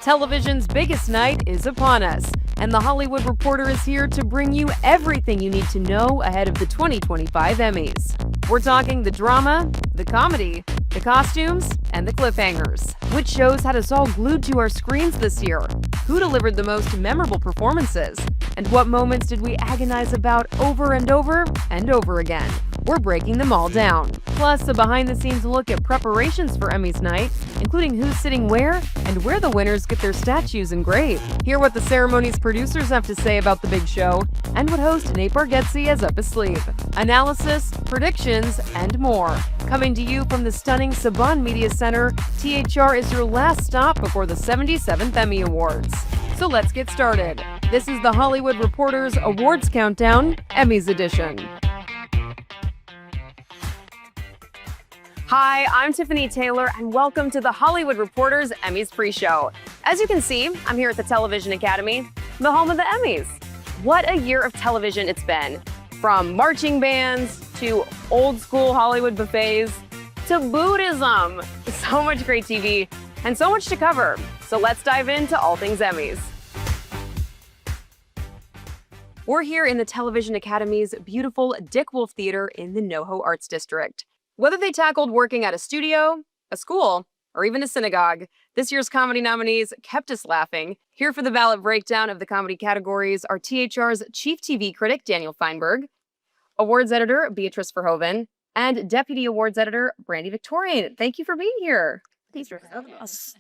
Television's biggest night is upon us, and The Hollywood Reporter is here to bring you everything you need to know ahead of the 2025 Emmys. We're talking the drama, the comedy, the costumes, and the cliffhangers. Which shows had us all glued to our screens this year? Who delivered the most memorable performances? And what moments did we agonize about over and over and over again? We're breaking them all down. Plus, a behind-the-scenes look at preparations for Emmys night, including who's sitting where and where the winners get their statues engraved. Hear what the ceremony's producers have to say about the big show, and what host Nate Bargatze has up his sleeve. Analysis, predictions, and more. Coming to you from the stunning Saban Media Center, THR is your last stop before the 77th Emmy Awards. So let's get started. This is the Hollywood Reporter's Awards Countdown, Emmys Edition. Hi, I'm Tiffany Taylor, and welcome to the Hollywood Reporter's Emmys pre-show. As you can see, I'm here at the Television Academy, the home of the Emmys. What a year of television it's been. From marching bands, to old school Hollywood buffets, to Buddhism. So much great TV, and so much to cover. So let's dive into all things Emmys. We're here in the Television Academy's beautiful Dick Wolf Theater in the NoHo Arts District. Whether they tackled working at a studio, a school, or even a synagogue, this year's comedy nominees kept us laughing. Here for the ballot breakdown of the comedy categories are THR's chief TV critic, Daniel Feinberg, awards editor, Beatrice Verhoeven, and deputy awards editor, Brandy Victorian. Thank you for being here. Thanks for having us.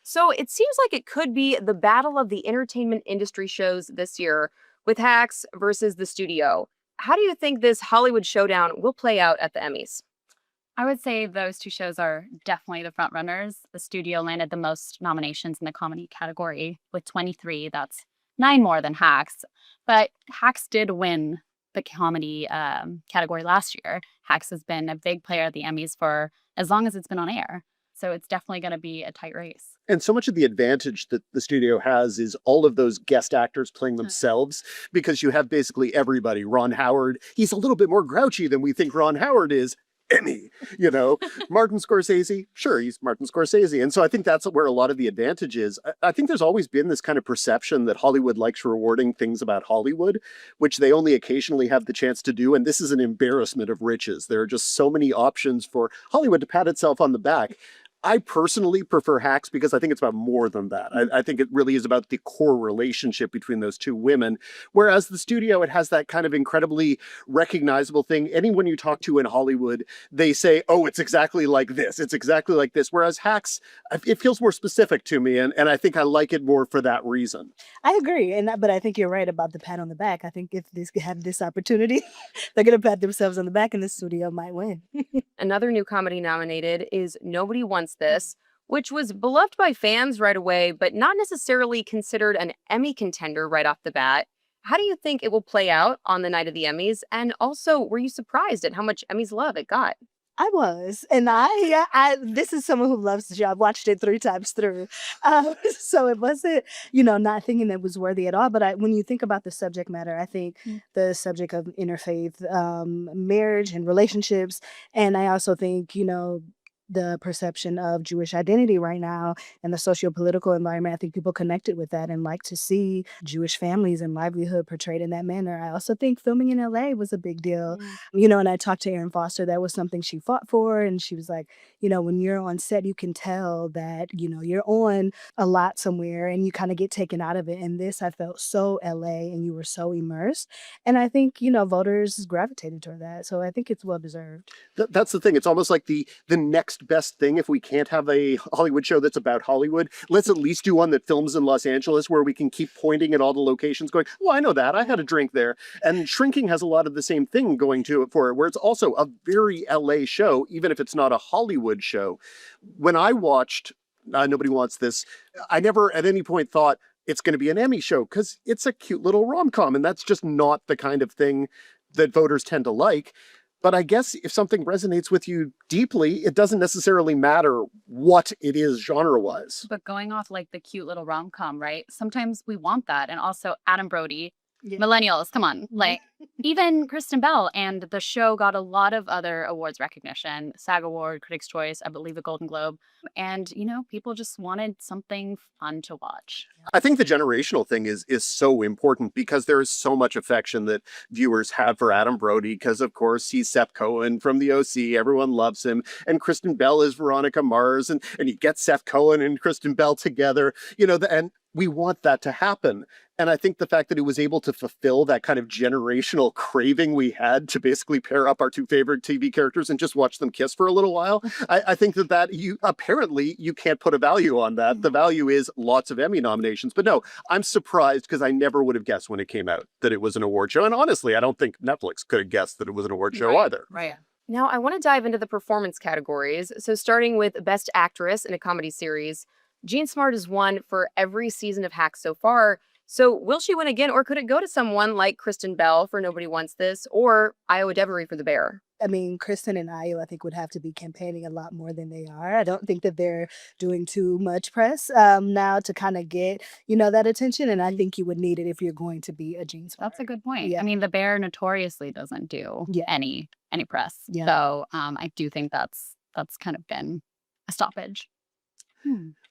So it seems like it could be the battle of the entertainment industry shows this year, with Hacks versus the studio. How do you think this Hollywood showdown will play out at the Emmys? I would say those two shows are definitely the front runners. The studio landed the most nominations in the comedy category with 23. That's 9 more than Hacks. But Hacks did win the comedy category last year. Hacks has been a big player at the Emmys for as long as it's been on air. So it's definitely going to be a tight race. And so much of the advantage that the studio has is all of those guest actors playing themselves, because you have basically everybody. Ron Howard, he's a little bit more grouchy than we think Ron Howard is. Emmy, you know, Martin Scorsese, sure, he's Martin Scorsese. And so I think that's where a lot of the advantage is. I think there's always been this kind of perception that Hollywood likes rewarding things about Hollywood, which they only occasionally have the chance to do. And this is an embarrassment of riches. There are just so many options for Hollywood to pat itself on the back. I personally prefer Hacks because I think it's about more than that. I think it really is about the core relationship between those two women. Whereas the studio, it has that kind of incredibly recognizable thing. Anyone you talk to in Hollywood, they say, oh, it's exactly like this. It's exactly like this. Whereas Hacks, it feels more specific to me. And I think I like it more for that reason. I agree. But I think you're right about the pat on the back. I think if they have this opportunity, they're going to pat themselves on the back and the studio might win. Another new comedy nominated is Nobody Wants This, which was beloved by fans right away, but not necessarily considered an Emmy contender right off the bat. How do you think it will play out on the night of the Emmys? And also, were you surprised at how much Emmys love it got? I was, and I this is someone who loves the show. I've watched it 3 times through, so it wasn't, not thinking that it was worthy at all. But when you think about the subject matter, I think the subject of interfaith marriage and relationships, and I also think, the perception of Jewish identity right now and the socio-political environment. I think people connected with that and like to see Jewish families and livelihood portrayed in that manner. I also think filming in LA was a big deal. And I talked to Erin Foster. That was something she fought for. And she was like, when you're on set, you can tell that, you're on a lot somewhere and you kind of get taken out of it. And this, I felt so LA and you were so immersed. And I think, voters gravitated toward that. So I think it's well-deserved. That's the thing. It's almost like the next best thing. If we can't have a Hollywood show that's about Hollywood, let's at least do one that films in Los Angeles, where we can keep pointing at all the locations going, well, I know that. I had a drink there. And Shrinking has a lot of the same thing going to it for it, where it's also a very LA show, even if it's not a Hollywood show. When I watched Nobody Wants This, I never at any point thought it's going to be an Emmy show, because it's a cute little rom-com, and that's just not the kind of thing that voters tend to like. But I guess if something resonates with you deeply, it doesn't necessarily matter what it is genre-wise. But going off like the cute little rom-com, right? Sometimes we want that. And also Adam Brody, Yeah. Millennials, come on. Like, even Kristen Bell, and the show got a lot of other awards recognition, SAG Award, Critics' Choice, I believe a Golden Globe. And, people just wanted something fun to watch. I think the generational thing is so important because there is so much affection that viewers have for Adam Brody because, of course, he's Seth Cohen from the OC. Everyone loves him. And Kristen Bell is Veronica Mars. And you get Seth Cohen and Kristen Bell together, and we want that to happen. And I think the fact that it was able to fulfill that kind of generational craving we had to basically pair up our two favorite TV characters and just watch them kiss for a little while, I think that you can't put a value on that. The value is lots of Emmy nominations. But no, I'm surprised because I never would have guessed when it came out that it was an award show. And honestly, I don't think Netflix could have guessed that it was an award show either. Right. Now, I want to dive into the performance categories. So starting with Best Actress in a Comedy Series, Jean Smart has won for every season of Hacks so far. So will she win again, or could it go to someone like Kristen Bell for Nobody Wants This, or Iowa Devery for The Bear? I mean, Kristen and Io, I think, would have to be campaigning a lot more than they are. I don't think that they're doing too much press now to kind of get, that attention. And I think you would need it if you're going to be a Jean Smart. That's a good point. Yeah. I mean, The Bear notoriously doesn't do any press. Yeah. So I do think that's kind of been a stoppage.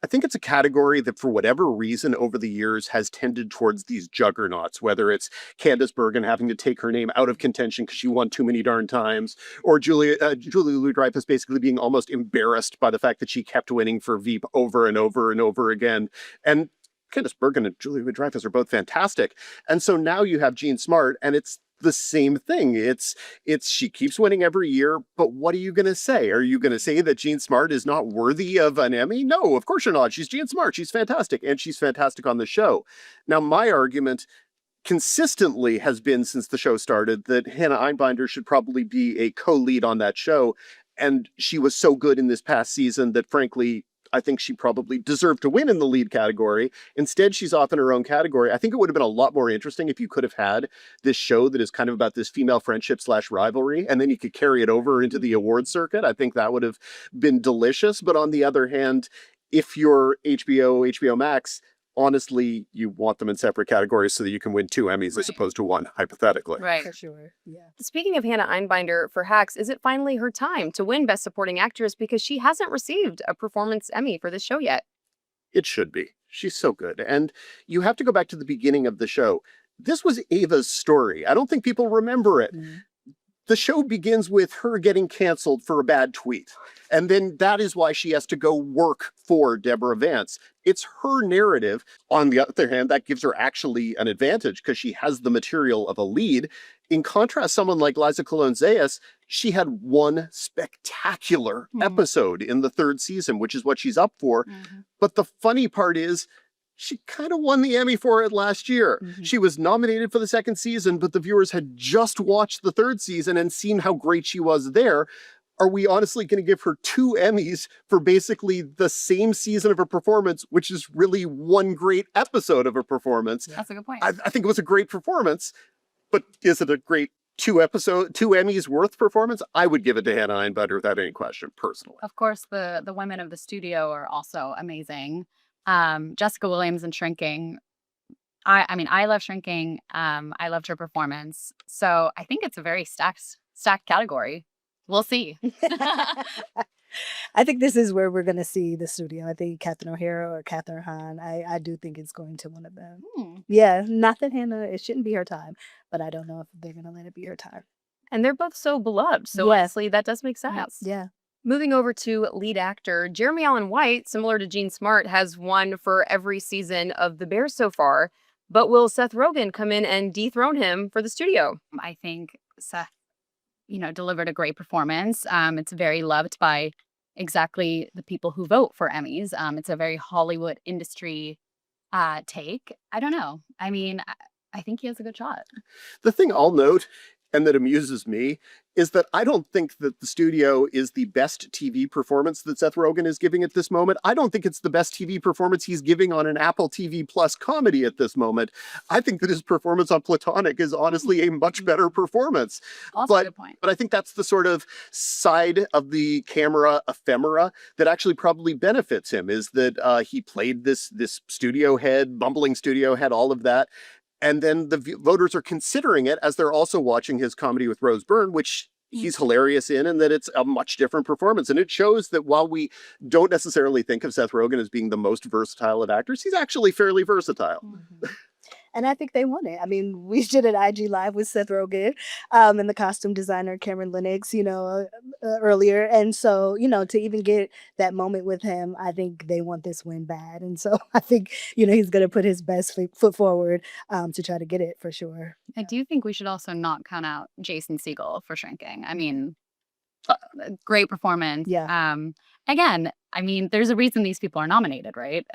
I think it's a category that, for whatever reason, over the years has tended towards these juggernauts, whether it's Candice Bergen having to take her name out of contention because she won too many darn times, or Julia Louis-Dreyfus basically being almost embarrassed by the fact that she kept winning for Veep over and over and over again. And Candice Bergen and Julia Louis-Dreyfus are both fantastic. And so now you have Jean Smart, and it's the same thing. It's she keeps winning every year, but what are you going to say? Are you going to say that Jean Smart is not worthy of an Emmy? No, of course you're not. She's Jean Smart. She's fantastic, and she's fantastic on the show. Now, my argument consistently has been since the show started that Hannah Einbinder should probably be a co-lead on that show, and she was so good in this past season that, frankly, I think she probably deserved to win in the lead category. Instead, she's off in her own category. I think it would have been a lot more interesting if you could have had this show that is kind of about this female friendship / rivalry, and then you could carry it over into the award circuit. I think that would have been delicious. But on the other hand, if you're HBO Max, honestly, you want them in separate categories so that you can win 2 Emmys as opposed to 1, hypothetically. Right. For sure. Yeah. Speaking of Hannah Einbinder for Hacks, is it finally her time to win Best Supporting Actress because she hasn't received a performance Emmy for this show yet? It should be. She's so good. And you have to go back to the beginning of the show. This was Ava's story. I don't think people remember it. The show begins with her getting canceled for a bad tweet. And then that is why she has to go work for Deborah Vance. It's her narrative. On the other hand, that gives her actually an advantage because she has the material of a lead. In contrast, someone like Liza Colon-Zayas, she had one spectacular episode in the 3rd season, which is what she's up for. But the funny part is, she kind of won the Emmy for it last year. She was nominated for the 2nd season, but the viewers had just watched the 3rd season and seen how great she was there. Are we honestly going to give her 2 Emmys for basically the same season of her performance, which is really one great episode of her performance? That's a good point. I think it was a great performance, but is it a great 2 Emmys worth performance? I would give it to Hannah Einbinder without any question, personally. Of course, the women of the studio are also amazing. Jessica Williams in Shrinking. I mean, I love Shrinking. I loved her performance. So I think it's a very stacked category. We'll see. I think this is where we're going to see the studio. I think Catherine O'Hara or Catherine Hahn. I do think it's going to one of them. Yeah, not that Hannah, it shouldn't be her time, but I don't know if they're going to let it be her time. And they're both so beloved. So honestly, that does make sense. Yeah. Moving over to lead actor, Jeremy Allen White, similar to Jean Smart, has won for every season of The Bear so far. But will Seth Rogen come in and dethrone him for the studio? I think Seth, delivered a great performance. It's very loved by exactly the people who vote for Emmys. It's a very Hollywood industry take. I don't know. I mean, I think he has a good shot. The thing I'll note, and that amuses me, is that I don't think that the studio is the best TV performance that Seth Rogen is giving at this moment. I don't think it's the best TV performance he's giving on an Apple TV Plus comedy at this moment. I think that his performance on Platonic is honestly a much better performance. Also a good point. But I think that's the sort of side of the camera ephemera that actually probably benefits him, is that he played this studio head, bumbling studio head, all of that. And then the voters are considering it as they're also watching his Comedy with Rose Byrne, which he's hilarious in, and that it's a much different performance. And it shows that while we don't necessarily think of Seth Rogen as being the most versatile of actors, he's actually fairly versatile. And I think they want it. I mean, we did an IG Live with Seth Rogen and the costume designer Cameron Lennox, earlier. And so, to even get that moment with him, I think they want this win bad. And so I think, he's going to put his best foot forward to try to get it for sure. I do think we should also not count out Jason Segel for Shrinking. I mean, great performance. Yeah. Again, I mean, there's a reason these people are nominated, right?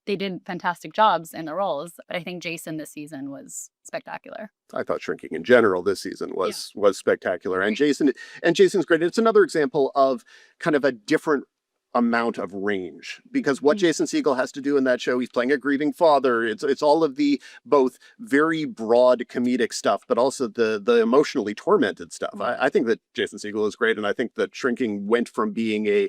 They did fantastic jobs in the roles, but I think Jason this season was spectacular. I thought Shrinking in general this season was spectacular, and Jason's great. It's another example of kind of a different amount of range, because what Jason Segel has to do in that show, he's playing a grieving father. It's all of the both very broad comedic stuff, but also the emotionally tormented stuff. I think that Jason Segel is great, and I think that Shrinking went from being a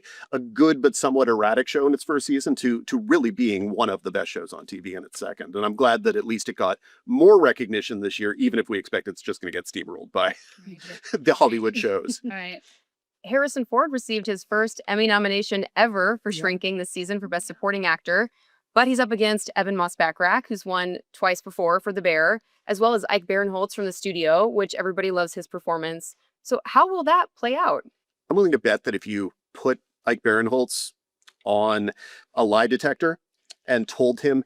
good but somewhat erratic show in its first season to really being one of the best shows on TV in its second. And I'm glad that at least it got more recognition this year, even if we expect it's just going to get steamrolled by the Hollywood shows. All right. Harrison Ford received his first Emmy nomination ever for Shrinking this season for Best Supporting Actor, but he's up against Evan Moss-Backrack, who's won twice before for The Bear, as well as Ike Barinholtz from The Studio, which everybody loves his performance. So how will that play out? I'm willing to bet that if you put Ike Barinholtz on a lie detector and told him,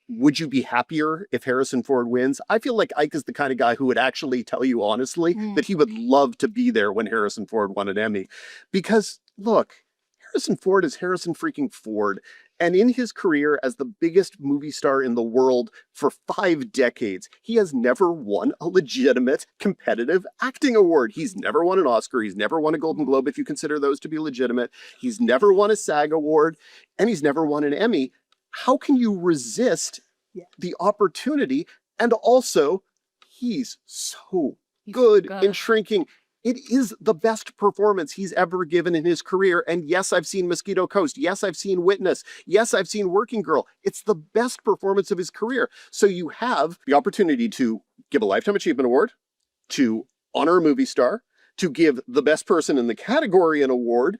would you be happier if Harrison Ford wins? I feel like Ike is the kind of guy who would actually tell you honestly that he would love to be there when Harrison Ford won an Emmy. Because, look, Harrison Ford is Harrison freaking Ford. And in his career as the biggest movie star in the world for 5 decades, he has never won a legitimate competitive acting award. He's never won an Oscar. He's never won a Golden Globe, if you consider those to be legitimate. He's never won a SAG award, and he's never won an Emmy. How can you resist the opportunity? And also, he's so good in Shrinking. It is the best performance he's ever given in his career. And yes, I've seen Mosquito Coast. Yes, I've seen Witness. Yes, I've seen Working Girl. It's the best performance of his career. So you have the opportunity to give a Lifetime Achievement Award, to honor a movie star, to give the best person in the category an award.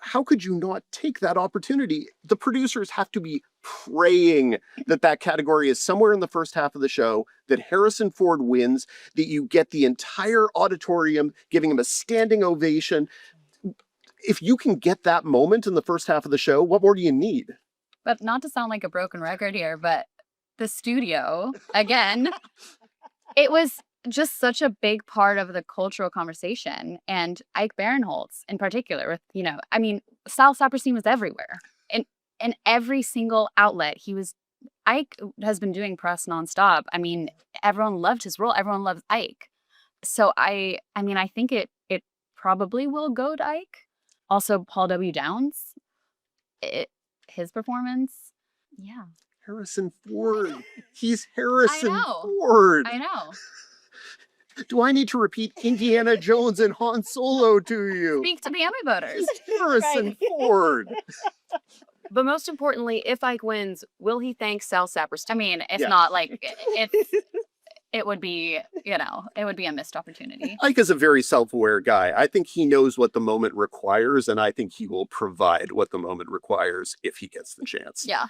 How could you not take that opportunity? The producers have to be praying that that category is somewhere in the first half of the show, that Harrison Ford wins, that you get the entire auditorium giving him a standing ovation. If you can get that moment in the first half of the show, what more do you need? But not to sound like a broken record here, but The Studio, again, it was just such a big part of the cultural conversation. And Ike Barinholtz in particular, with, Sal Saperstein was everywhere. In every single outlet, Ike has been doing press nonstop. I mean, everyone loved his role. Everyone loves Ike. So I think it probably will go to Ike. Also, Paul W. Downs, his performance. Yeah. Harrison Ford. He's Harrison I know. Ford. I know. Do I need to repeat Indiana Jones and Han Solo to you? Speak to the Emmy voters. Harrison Ford. But most importantly, if Ike wins, will he thank Sal Saperstein? I mean, if Yeah. not, it would be, it would be a missed opportunity. Ike is a very self-aware guy. I think he knows what the moment requires, and I think he will provide what the moment requires if he gets the chance. Yeah.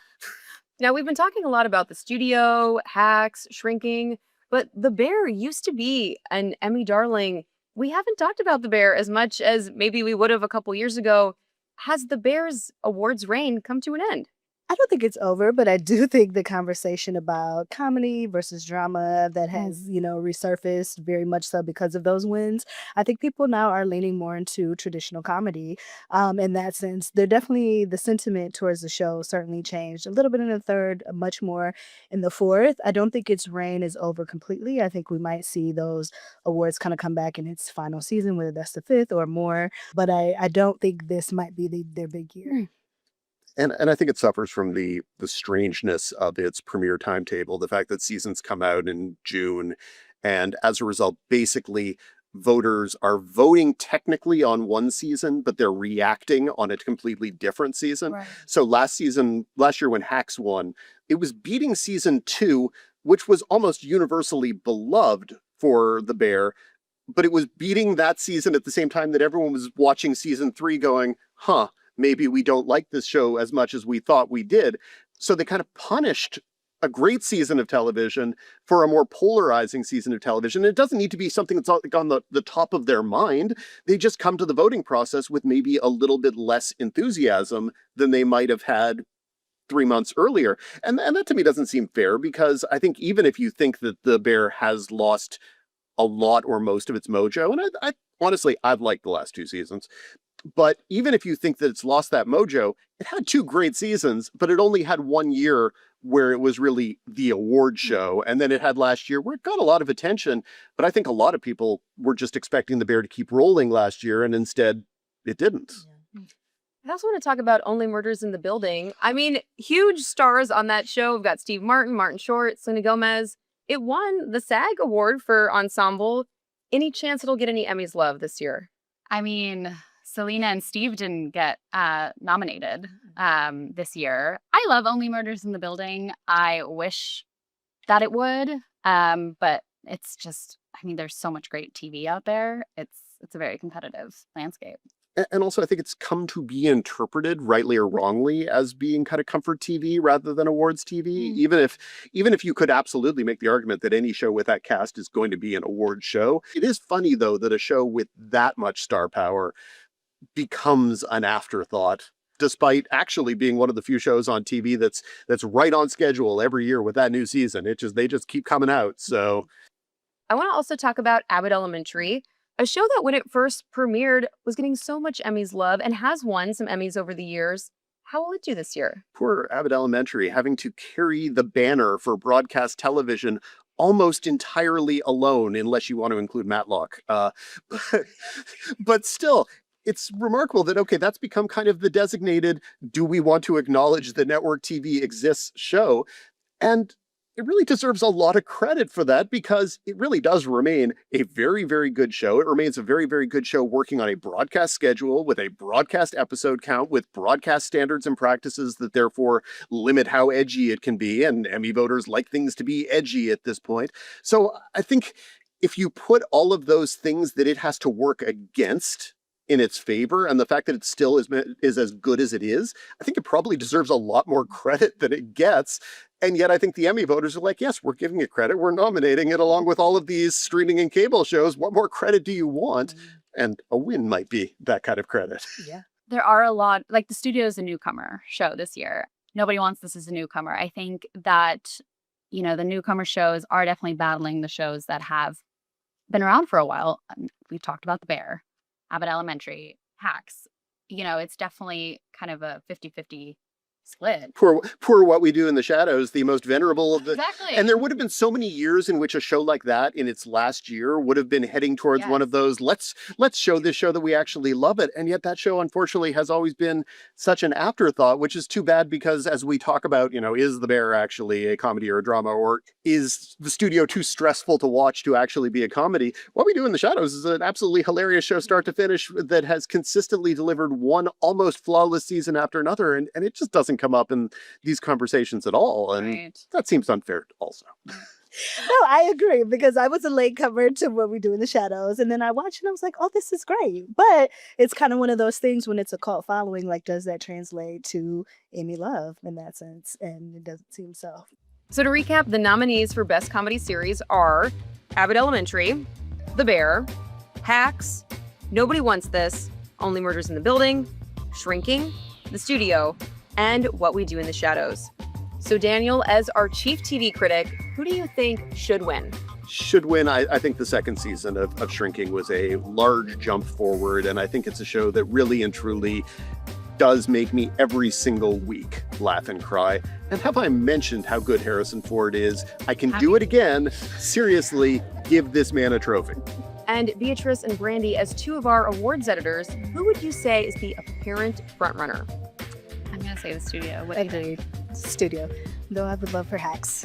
Now, we've been talking a lot about The Studio, Hacks, Shrinking, but The Bear used to be an Emmy darling. We haven't talked about The Bear as much as maybe we would have a couple years ago. Has The Bear's awards reign come to an end? I don't think it's over, but I do think the conversation about comedy versus drama that has, resurfaced very much so because of those wins. I think people now are leaning more into traditional comedy. In that sense, the sentiment towards the show certainly changed a little bit in the third, much more in the fourth. I don't think its reign is over completely. I think we might see those awards kind of come back in its final season, whether that's the fifth or more. But I don't think this might be their big year. And I think it suffers from the strangeness of its premiere timetable, the fact that seasons come out in June, and as a result, basically voters are voting technically on one season, but they're reacting on a completely different season. Right. So last year when Hacks won, it was beating season 2, which was almost universally beloved for The Bear, but it was beating that season at the same time that everyone was watching season 3 going, maybe we don't like this show as much as we thought we did. So they kind of punished a great season of television for a more polarizing season of television. It doesn't need to be something that's like on the top of their mind. They just come to the voting process with maybe a little bit less enthusiasm than they might have had 3 months earlier. And that to me doesn't seem fair, because I think even if you think that The Bear has lost a lot or most of its mojo, and I honestly, I've liked the last 2 seasons, but even if you think that it's lost that mojo, it had 2 great seasons, but it only had 1 year where it was really the award show. And then it had last year where it got a lot of attention. But I think a lot of people were just expecting The Bear to keep rolling last year, and instead it didn't. Yeah. I also want to talk about Only Murders in the Building. I mean, huge stars on that show. We've got Steve Martin, Martin Short, Selena Gomez. It won the SAG Award for Ensemble. Any chance it'll get any Emmys love this year? I mean, Selena and Steve didn't get nominated this year. I love Only Murders in the Building. I wish that it would, but it's just, I mean, there's so much great TV out there. It's a very competitive landscape. And also, I think it's come to be interpreted, rightly or wrongly, as being kind of comfort TV rather than awards TV. Even if you could absolutely make the argument that any show with that cast is going to be an award show. It is funny, though, that a show with that much star power becomes an afterthought, despite actually being one of the few shows on TV that's right on schedule every year with that new season. They just keep coming out. So I want to also talk about Abbott Elementary, a show that when it first premiered was getting so much Emmys love and has won some Emmys over the years. How will it do this year? Poor Abbott Elementary having to carry the banner for broadcast television almost entirely alone, unless you want to include Matlock. But still, it's remarkable that, okay, that's become kind of the designated, do we want to acknowledge the network TV exists show? And it really deserves a lot of credit for that, because it really does remain a very, very good show. It remains a very, very good show working on a broadcast schedule with a broadcast episode count, with broadcast standards and practices that therefore limit how edgy it can be. And Emmy voters like things to be edgy at this point. So I think if you put all of those things that it has to work against in its favor, and the fact that it still is as good as it is, I think it probably deserves a lot more credit than it gets. And yet I think the Emmy voters are like, yes, we're giving it credit. We're nominating it along with all of these streaming and cable shows. What more credit do you want? And a win might be that kind of credit. Yeah. There are a lot, like the studio is a newcomer show this year. Nobody wants this as a newcomer. I think that, the newcomer shows are definitely battling the shows that have been around for a while. We've talked about The Bear, Abbott Elementary, Hacks. It's definitely kind of a 50-50 split. Poor What We Do in the Shadows, the most venerable of the... Exactly. And there would have been so many years in which a show like that in its last year would have been heading towards one of those, let's show this show that we actually love it. And yet that show, unfortunately, has always been such an afterthought, which is too bad, because as we talk about, is The Bear actually a comedy or a drama, or is the studio too stressful to watch to actually be a comedy? What We Do in the Shadows is an absolutely hilarious show start to finish that has consistently delivered one almost flawless season after another. And it just doesn't come up in these conversations at all. And that seems unfair also. No, I agree, because I was a latecomer to What We Do in the Shadows, and then I watched and I was like, oh, this is great. But it's kind of one of those things when it's a cult following, like, does that translate to Emmy love in that sense? And it doesn't seem so. So to recap, the nominees for Best Comedy Series are Abbott Elementary, The Bear, Hacks, Nobody Wants This, Only Murders in the Building, Shrinking, The Studio, and What We Do in the Shadows. So Daniel, as our chief TV critic, who do you think should win? Should win. I think the second season of Shrinking was a large jump forward, and I think it's a show that really and truly does make me every single week laugh and cry. And have I mentioned how good Harrison Ford is? I can do it again. Seriously, give this man a trophy. And Beatrice and Brandy, as two of our awards editors, who would you say is the apparent frontrunner? I'm going to say The Studio. What I do you think? agree. Studio. Though I would love for Hacks.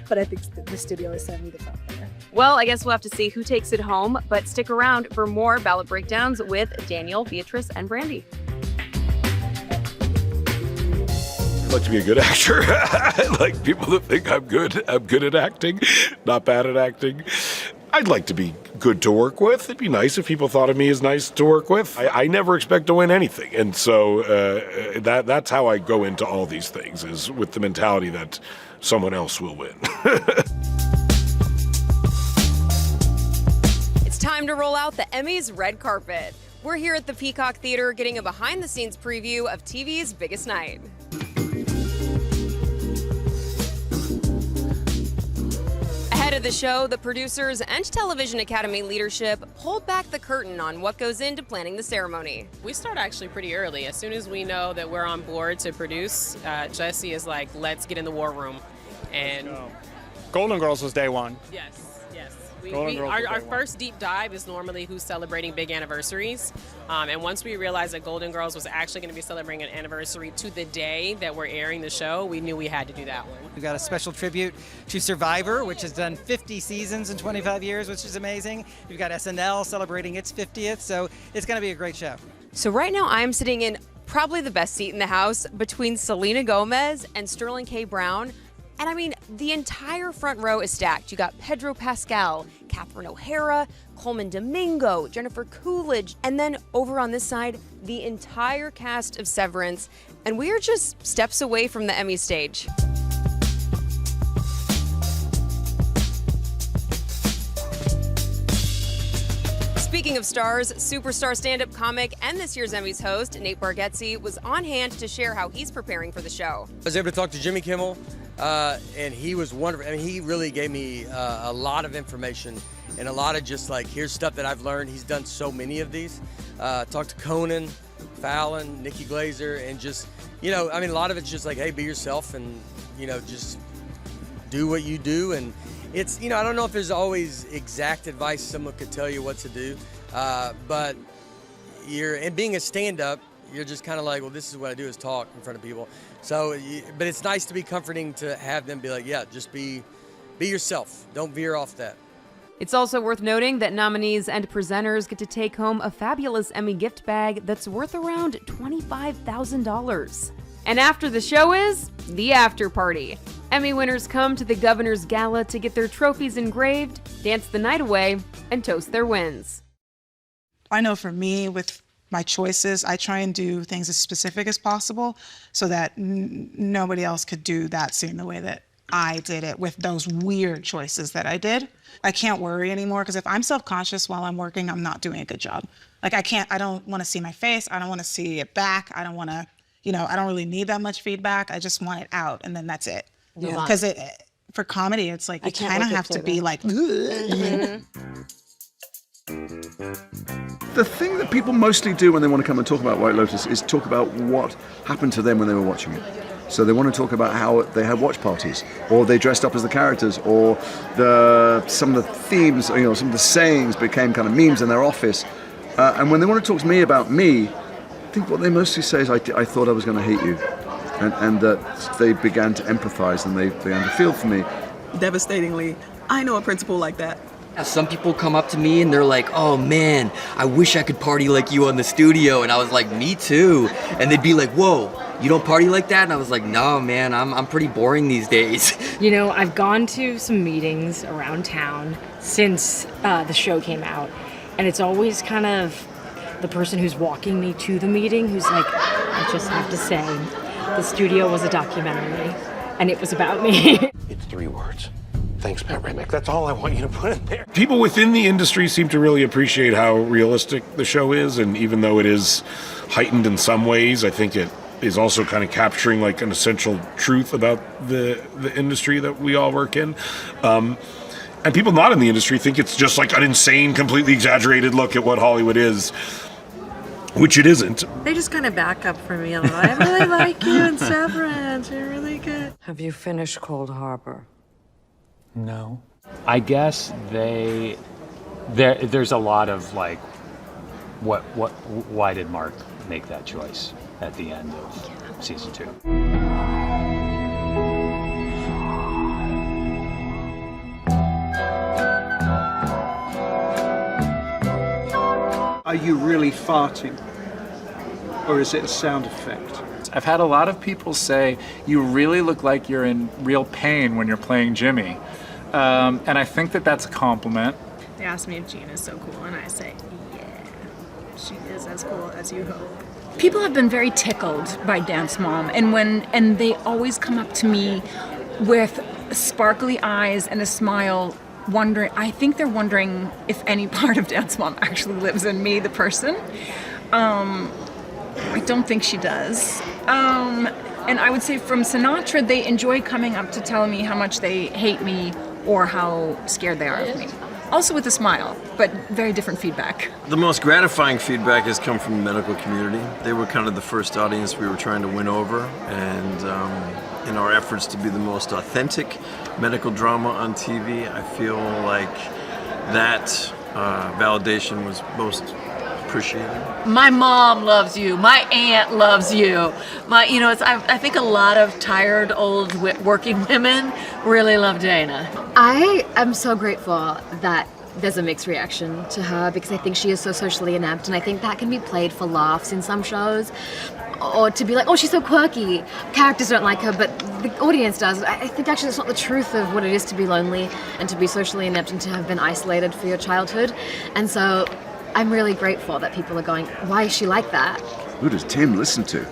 But I think the Studio is certainly the frontrunner. Well, I guess we'll have to see who takes it home, but stick around for more ballot breakdowns with Daniel, Beatrice, and Brandy. I'd like to be a good actor. I like people that think I'm good. I'm good at acting, not bad at acting. I'd like to be good to work with. It'd be nice if people thought of me as nice to work with. I never expect to win anything. And so that's how I go into all these things, is with the mentality that someone else will win. It's time to roll out the Emmys red carpet. We're here at the Peacock Theater getting a behind-the-scenes preview of TV's biggest night. Ahead of the show, the producers and Television Academy leadership pulled back the curtain on what goes into planning the ceremony. We start actually pretty early. As soon as we know that we're on board to produce, Jesse is like, let's get in the war room. And Golden Girls was day one. yes. Our Our first deep dive is normally who's celebrating big anniversaries. And once we realized that Golden Girls was actually going to be celebrating an anniversary to the day that we're airing the show, we knew we had to do that one. We've got a special tribute to Survivor, which has done 50 seasons in 25 years, which is amazing. We've got SNL celebrating its 50th, so it's going to be a great show. So right now I'm sitting in probably the best seat in the house between Selena Gomez and Sterling K. Brown. And I mean, the entire front row is stacked. You got Pedro Pascal, Catherine O'Hara, Coleman Domingo, Jennifer Coolidge, and then over on this side, the entire cast of Severance. And we are just steps away from the Emmy stage. Speaking of stars, superstar stand-up comic and this year's Emmys host, Nate Bargatze, was on hand to share how he's preparing for the show. I was able to talk to Jimmy Kimmel, and he was wonderful. I mean, he really gave me a lot of information and a lot of just like, here's stuff that I've learned. He's done so many of these. Talked to Conan, Fallon, Nikki Glaser, and just, you know, I mean, a lot of it's just like, hey, be yourself and, you know, just do what you do. And it's, you know, I don't know if there's always exact advice someone could tell you what to do, but and being a stand-up, you're just kind of like, well, this is what I do, is talk in front of people. So, but it's nice to be comforting to have them be like, yeah, just be yourself. Don't veer off that. It's also worth noting that nominees and presenters get to take home a fabulous Emmy gift bag that's worth around $25,000. And after the show is the after party. Emmy winners come to the Governor's Gala to get their trophies engraved, dance the night away, and toast their wins. I know for me, with my choices, I try and do things as specific as possible so that nobody else could do that scene the way that I did it with those weird choices that I did. I can't worry anymore, because if I'm self-conscious while I'm working, I'm not doing a good job. Like I don't want to see my face. I don't want to see it back. I don't want to, you know, I don't really need that much feedback. I just want it out, and then that's it. Because for comedy, it's like you kind of have to be like, The thing that people mostly do when they want to come and talk about White Lotus is talk about what happened to them when they were watching it. So they want to talk about how they had watch parties, or they dressed up as the characters, or some of the themes, you know, some of the sayings became kind of memes in their office. And when they want to talk to me about me, I think what they mostly say is, I thought I was going to hate you. And that they began to empathize and they began to feel for me. Devastatingly, I know a principal like that. Some people come up to me and they're like, oh man, I wish I could party like you on the studio. And I was like, me too. And they'd be like, whoa, you don't party like that? And I was like, no, man, I'm pretty boring these days. You know, I've gone to some meetings around town since the show came out. And it's always kind of the person who's walking me to the meeting who's like, I just have to say, the studio was a documentary and it was about me. It's 3 words. Thanks, Pat Remick. That's all I want you to put in there. People within the industry seem to really appreciate how realistic the show is, and even though it is heightened in some ways, I think it is also kind of capturing like an essential truth about the industry that we all work in. And people not in the industry think it's just like an insane, completely exaggerated look at what Hollywood is, which it isn't. They just kind of back up for me a little. I really like you and Severance. You're really good. Have you finished Cold Harbor? No. I guess there's a lot of like, why did Mark make that choice at the end of season 2? are you really farting? Or is it a sound effect? I've had a lot of people say, you really look like you're in real pain when you're playing Jimmy. And I think that that's a compliment. They ask me if Jean is so cool, and I say, yeah, she is as cool as you hope. People have been very tickled by Dance Mom, and they always come up to me with sparkly eyes and a smile, wondering. I think they're wondering if any part of Dance Mom actually lives in me, the person. I don't think she does. And I would say from Sinatra, they enjoy coming up to tell me how much they hate me or how scared they are of me. Also with a smile, but very different feedback. The most gratifying feedback has come from the medical community. They were kind of the first audience we were trying to win over, and in our efforts to be the most authentic medical drama on TV, I feel like that validation was most appreciated. My mom loves you. My aunt loves you. I think a lot of tired old working women really love Dana. I am so grateful that there's a mixed reaction to her because I think she is so socially inept, and I think that can be played for laughs in some shows, or to be like, oh, she's so quirky. Characters don't like her, but the audience does. I think actually it's not the truth of what it is to be lonely and to be socially inept and to have been isolated for your childhood. And so I'm really grateful that people are going, why is she like that? Who does Tim listen to?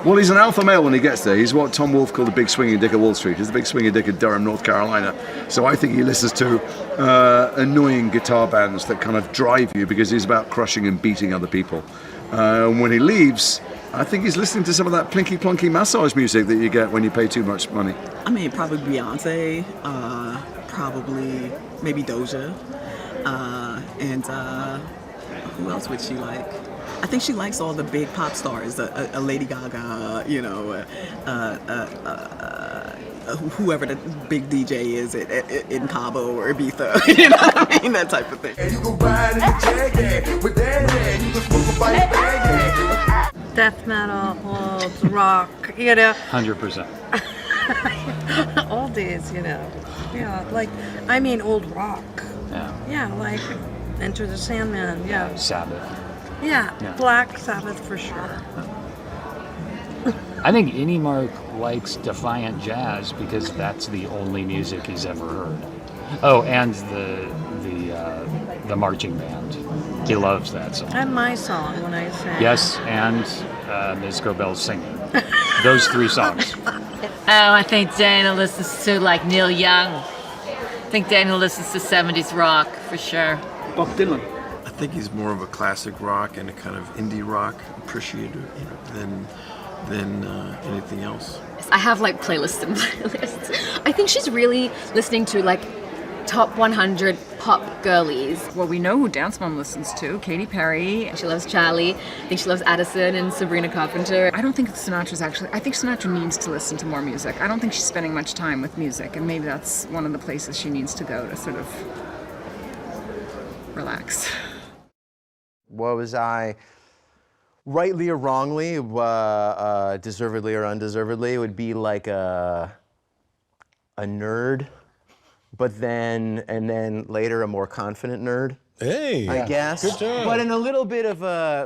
Well, he's an alpha male when he gets there. He's what Tom Wolfe called the big swinging dick of Wall Street. He's the big swinging dick of Durham, North Carolina. So I think he listens to annoying guitar bands that kind of drive you because he's about crushing and beating other people. And when he leaves, I think he's listening to some of that plinky plonky massage music that you get when you pay too much money. I mean, probably Beyonce, probably maybe Doja, and who else would she like? I think she likes all the big pop stars, a Lady Gaga, whoever the big DJ is in Cabo or Ibiza, you know what I mean? That type of thing. Death metal, old rock, 100%. Oldies, old rock. Yeah, like Enter the Sandman, yeah. Sabbath. Yeah, Black Sabbath for sure. I think any Mark likes Defiant Jazz because that's the only music he's ever heard. Oh, and the marching band. He loves that song. And my song when I sing. Yes, and Ms. Gobel's singing. Those three songs. Oh, I think Dana listens to like Neil Young. I think Dana listens to 70s rock for sure. Bob Dylan. I think he's more of a classic rock and a kind of indie rock appreciator than anything else. I have like playlists and playlists. I think she's really listening to like top 100 pop girlies. Well, we know who Dance Mom listens to, Katy Perry. She loves Charlie. I think she loves Addison and Sabrina Carpenter. I don't think Sinatra's actually, I think Sinatra needs to listen to more music. I don't think she's spending much time with music, and maybe that's one of the places she needs to go to sort of relax. What was I, rightly or wrongly, deservedly or undeservedly, would be like a nerd, but then later a more confident nerd. Hey, I guess. Good job. But in a little bit of a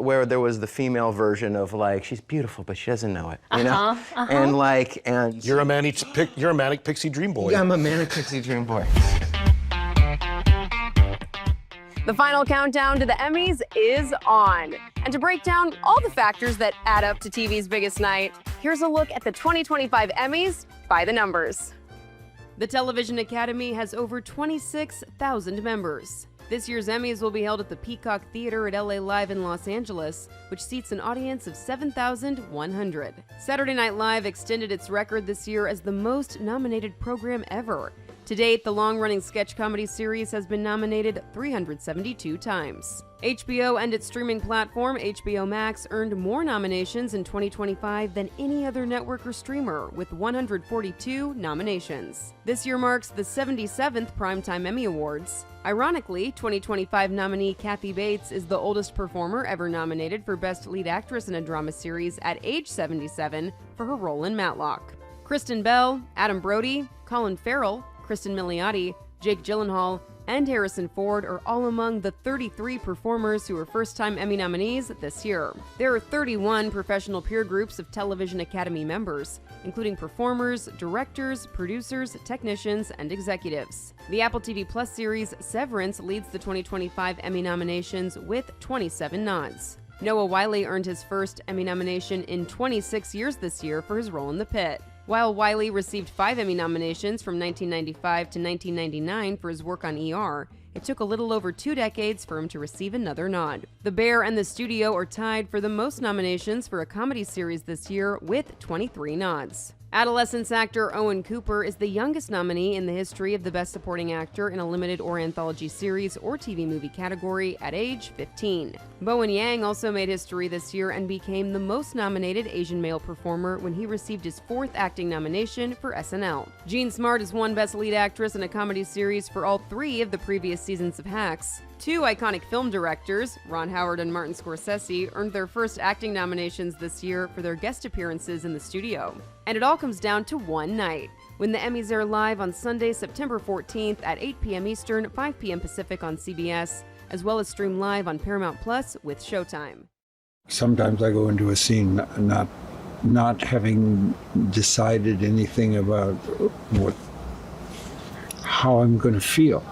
where there was the female version of like she's beautiful but she doesn't know it, you know. And you're a manic pixie dream boy. Yeah, I'm a manic pixie dream boy. The final countdown to the Emmys is on. And to break down all the factors that add up to TV's biggest night, here's a look at the 2025 Emmys by the numbers. The Television Academy has over 26,000 members. This year's Emmys will be held at the Peacock Theater at LA Live in Los Angeles, which seats an audience of 7,100. Saturday Night Live extended its record this year as the most nominated program ever. To date, the long-running sketch comedy series has been nominated 372 times. HBO and its streaming platform, HBO Max, earned more nominations in 2025 than any other network or streamer, with 142 nominations. This year marks the 77th Primetime Emmy Awards. Ironically, 2025 nominee Kathy Bates is the oldest performer ever nominated for Best Lead Actress in a Drama Series at age 77 for her role in Matlock. Kristen Bell, Adam Brody, Colin Farrell, Kristen Milioti, Jake Gyllenhaal, and Harrison Ford are all among the 33 performers who are first-time Emmy nominees this year. There are 31 professional peer groups of Television Academy members, including performers, directors, producers, technicians, and executives. The Apple TV Plus series Severance leads the 2025 Emmy nominations with 27 nods. Noah Wyle earned his first Emmy nomination in 26 years this year for his role in The Pitt. While Wyle received 5 Emmy nominations from 1995 to 1999 for his work on ER, it took a little over 2 decades for him to receive another nod. The Bear and the studio are tied for the most nominations for a comedy series this year with 23 nods. Adolescence actor Owen Cooper is the youngest nominee in the history of the Best Supporting Actor in a limited or anthology series or TV movie category at age 15. Bowen Yang also made history this year and became the most nominated Asian male performer when he received his 4th acting nomination for SNL. Jean Smart has won Best Lead Actress in a Comedy Series for all 3 of the previous seasons of Hacks. 2 iconic film directors, Ron Howard and Martin Scorsese, earned their first acting nominations this year for their guest appearances in the studio. And it all comes down to one night, when the Emmys air live on Sunday, September 14th at 8 p.m. Eastern, 5 p.m. Pacific on CBS, as well as stream live on Paramount Plus with Showtime. Sometimes I go into a scene not having decided anything about how I'm going to feel.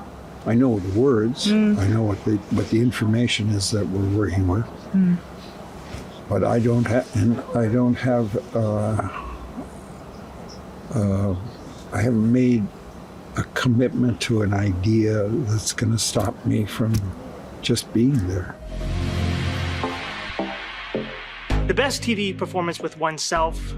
I know the words, I know what the information is that we're working with, but I don't have, I haven't made a commitment to an idea that's going to stop me from just being there. The best TV performance with oneself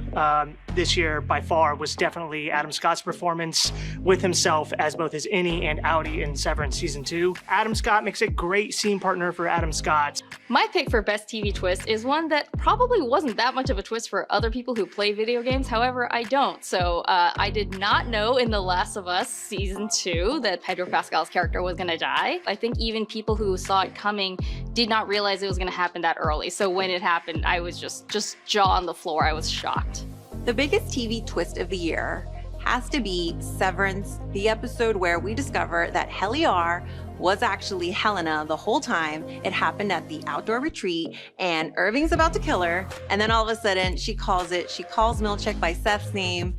this year by far was definitely Adam Scott's performance with himself as both his innie and outie in Severance Season 2. Adam Scott makes a great scene partner for Adam Scott. My pick for best TV twist is one that probably wasn't that much of a twist for other people who play video games, however, I don't. So I did not know in The Last of Us Season 2 that Pedro Pascal's character was gonna die. I think even people who saw it coming did not realize it was gonna happen that early. So when it happened, I was just jaw on the floor. I was shocked. The biggest TV twist of the year has to be Severance, the episode where we discover that Heliar was actually Helena the whole time. It happened at the outdoor retreat and Irving's about to kill her. And then all of a sudden she calls Milchek by Seth's name,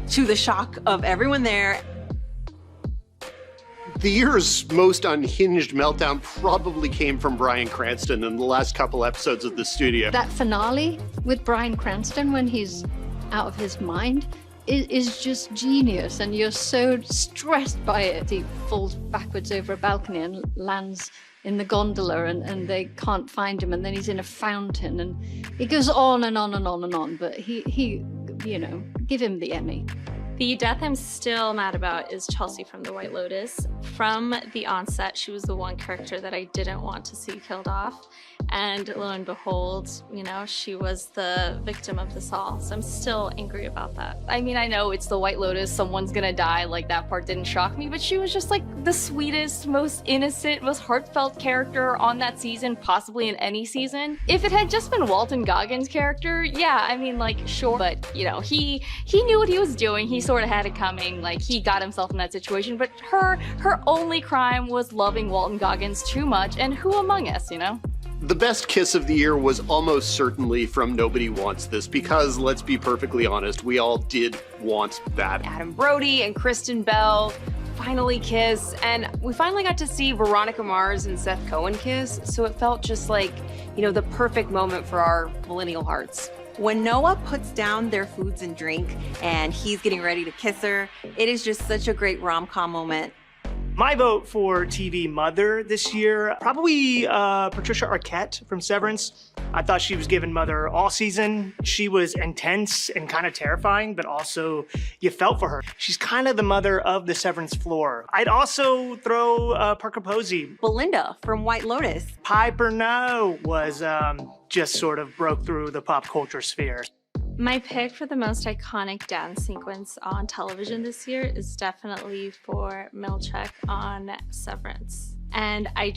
to the shock of everyone there. The year's most unhinged meltdown probably came from Bryan Cranston in the last couple episodes of The Studio. That finale with Bryan Cranston when he's out of his mind is just genius, and you're so stressed by it. He falls backwards over a balcony and lands in the gondola, and they can't find him, and then he's in a fountain, and it goes on and on and on and on, but he you know, give him the Emmy. The death I'm still mad about is Chelsea from The White Lotus. From the onset, she was the one character that I didn't want to see killed off. And lo and behold, you know, she was the victim of this all. So I'm still angry about that. I mean, I know it's The White Lotus, someone's gonna die, like that part didn't shock me, but she was just like the sweetest, most innocent, most heartfelt character on that season, possibly in any season. If it had just been Walton Goggins' character, yeah, I mean, like, sure, but you know, he knew what he was doing. He sort of had it coming, like he got himself in that situation, but her only crime was loving Walton Goggins too much, and who among us, you know? The best kiss of the year was almost certainly from Nobody Wants This, because let's be perfectly honest, we all did want that. Adam Brody and Kristen Bell finally kiss, and we finally got to see Veronica Mars and Seth Cohen kiss, so it felt just like, you know, the perfect moment for our millennial hearts. When Noah puts down their foods and drink and he's getting ready to kiss her, it is just such a great rom-com moment. My vote for TV Mother this year, probably Patricia Arquette from Severance. I thought she was giving Mother all season. She was intense and kind of terrifying, but also you felt for her. She's kind of the mother of the Severance floor. I'd also throw Parker Posey. Belinda from White Lotus. Piper No was just sort of broke through the pop culture sphere. My pick for the most iconic dance sequence on television this year is definitely for Milchek on Severance. And I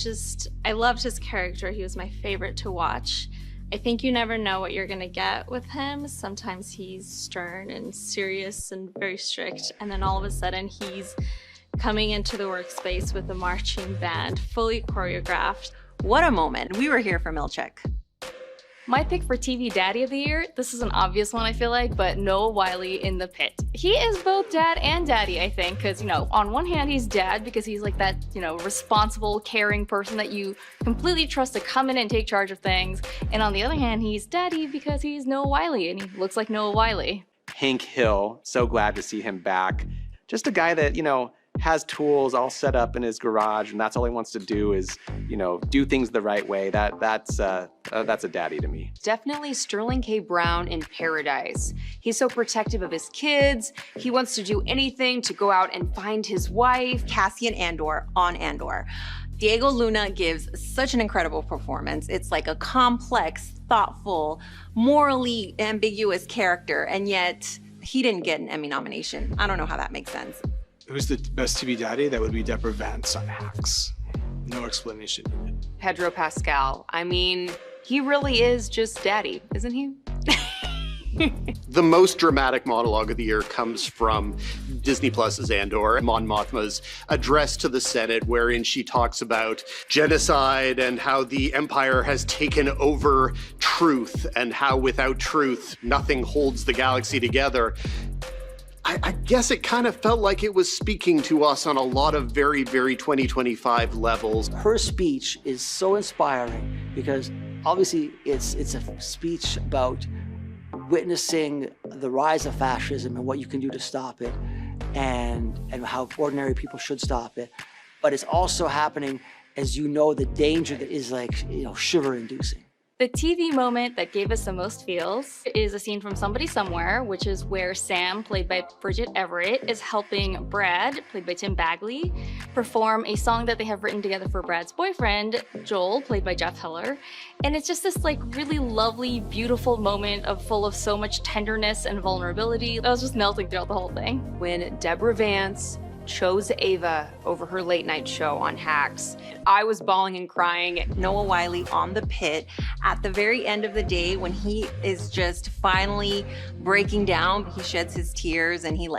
loved his character. He was my favorite to watch. I think you never know what you're gonna get with him. Sometimes he's stern and serious and very strict, and then all of a sudden he's coming into the workspace with a marching band, fully choreographed. What a moment. We were here for Milchek. My pick for TV Daddy of the Year, this is an obvious one I feel like, but Noah Wyle in The Pitt. He is both dad and daddy, I think, because, on one hand he's dad because he's like that, responsible, caring person that you completely trust to come in and take charge of things. And on the other hand, he's daddy because he's Noah Wyle and he looks like Noah Wyle. Hank Hill, so glad to see him back. Just a guy that, has tools all set up in his garage, and that's all he wants to do is, do things the right way. That's a daddy to me. Definitely Sterling K. Brown in Paradise. He's so protective of his kids. He wants to do anything to go out and find his wife. Cassian Andor on Andor. Diego Luna gives such an incredible performance. It's like a complex, thoughtful, morally ambiguous character, and yet he didn't get an Emmy nomination. I don't know how that makes sense. Who's the best TV daddy? That would be Deborah Vance on Hacks. No explanation needed. Pedro Pascal. I mean, he really is just daddy, isn't he? The most dramatic monologue of the year comes from Disney Plus's Andor, Mon Mothma's address to the Senate, wherein she talks about genocide and how the Empire has taken over truth and how without truth, nothing holds the galaxy together. I guess it kind of felt like it was speaking to us on a lot of very, very 2025 levels. Her speech is so inspiring because obviously it's a speech about witnessing the rise of fascism and what you can do to stop it and how ordinary people should stop it. But it's also happening as the danger that is shiver-inducing. The TV moment that gave us the most feels is a scene from Somebody Somewhere, which is where Sam, played by Bridget Everett, is helping Brad, played by Tim Bagley, perform a song that they have written together for Brad's boyfriend, Joel, played by Jeff Heller. And it's just this really lovely, beautiful moment full of so much tenderness and vulnerability. I was just melting throughout the whole thing. When Deborah Vance chose Ava over her late night show on Hacks, I was bawling and crying. Noah Wyle on The Pitt at the very end of the day when he is just finally breaking down, he sheds his tears and he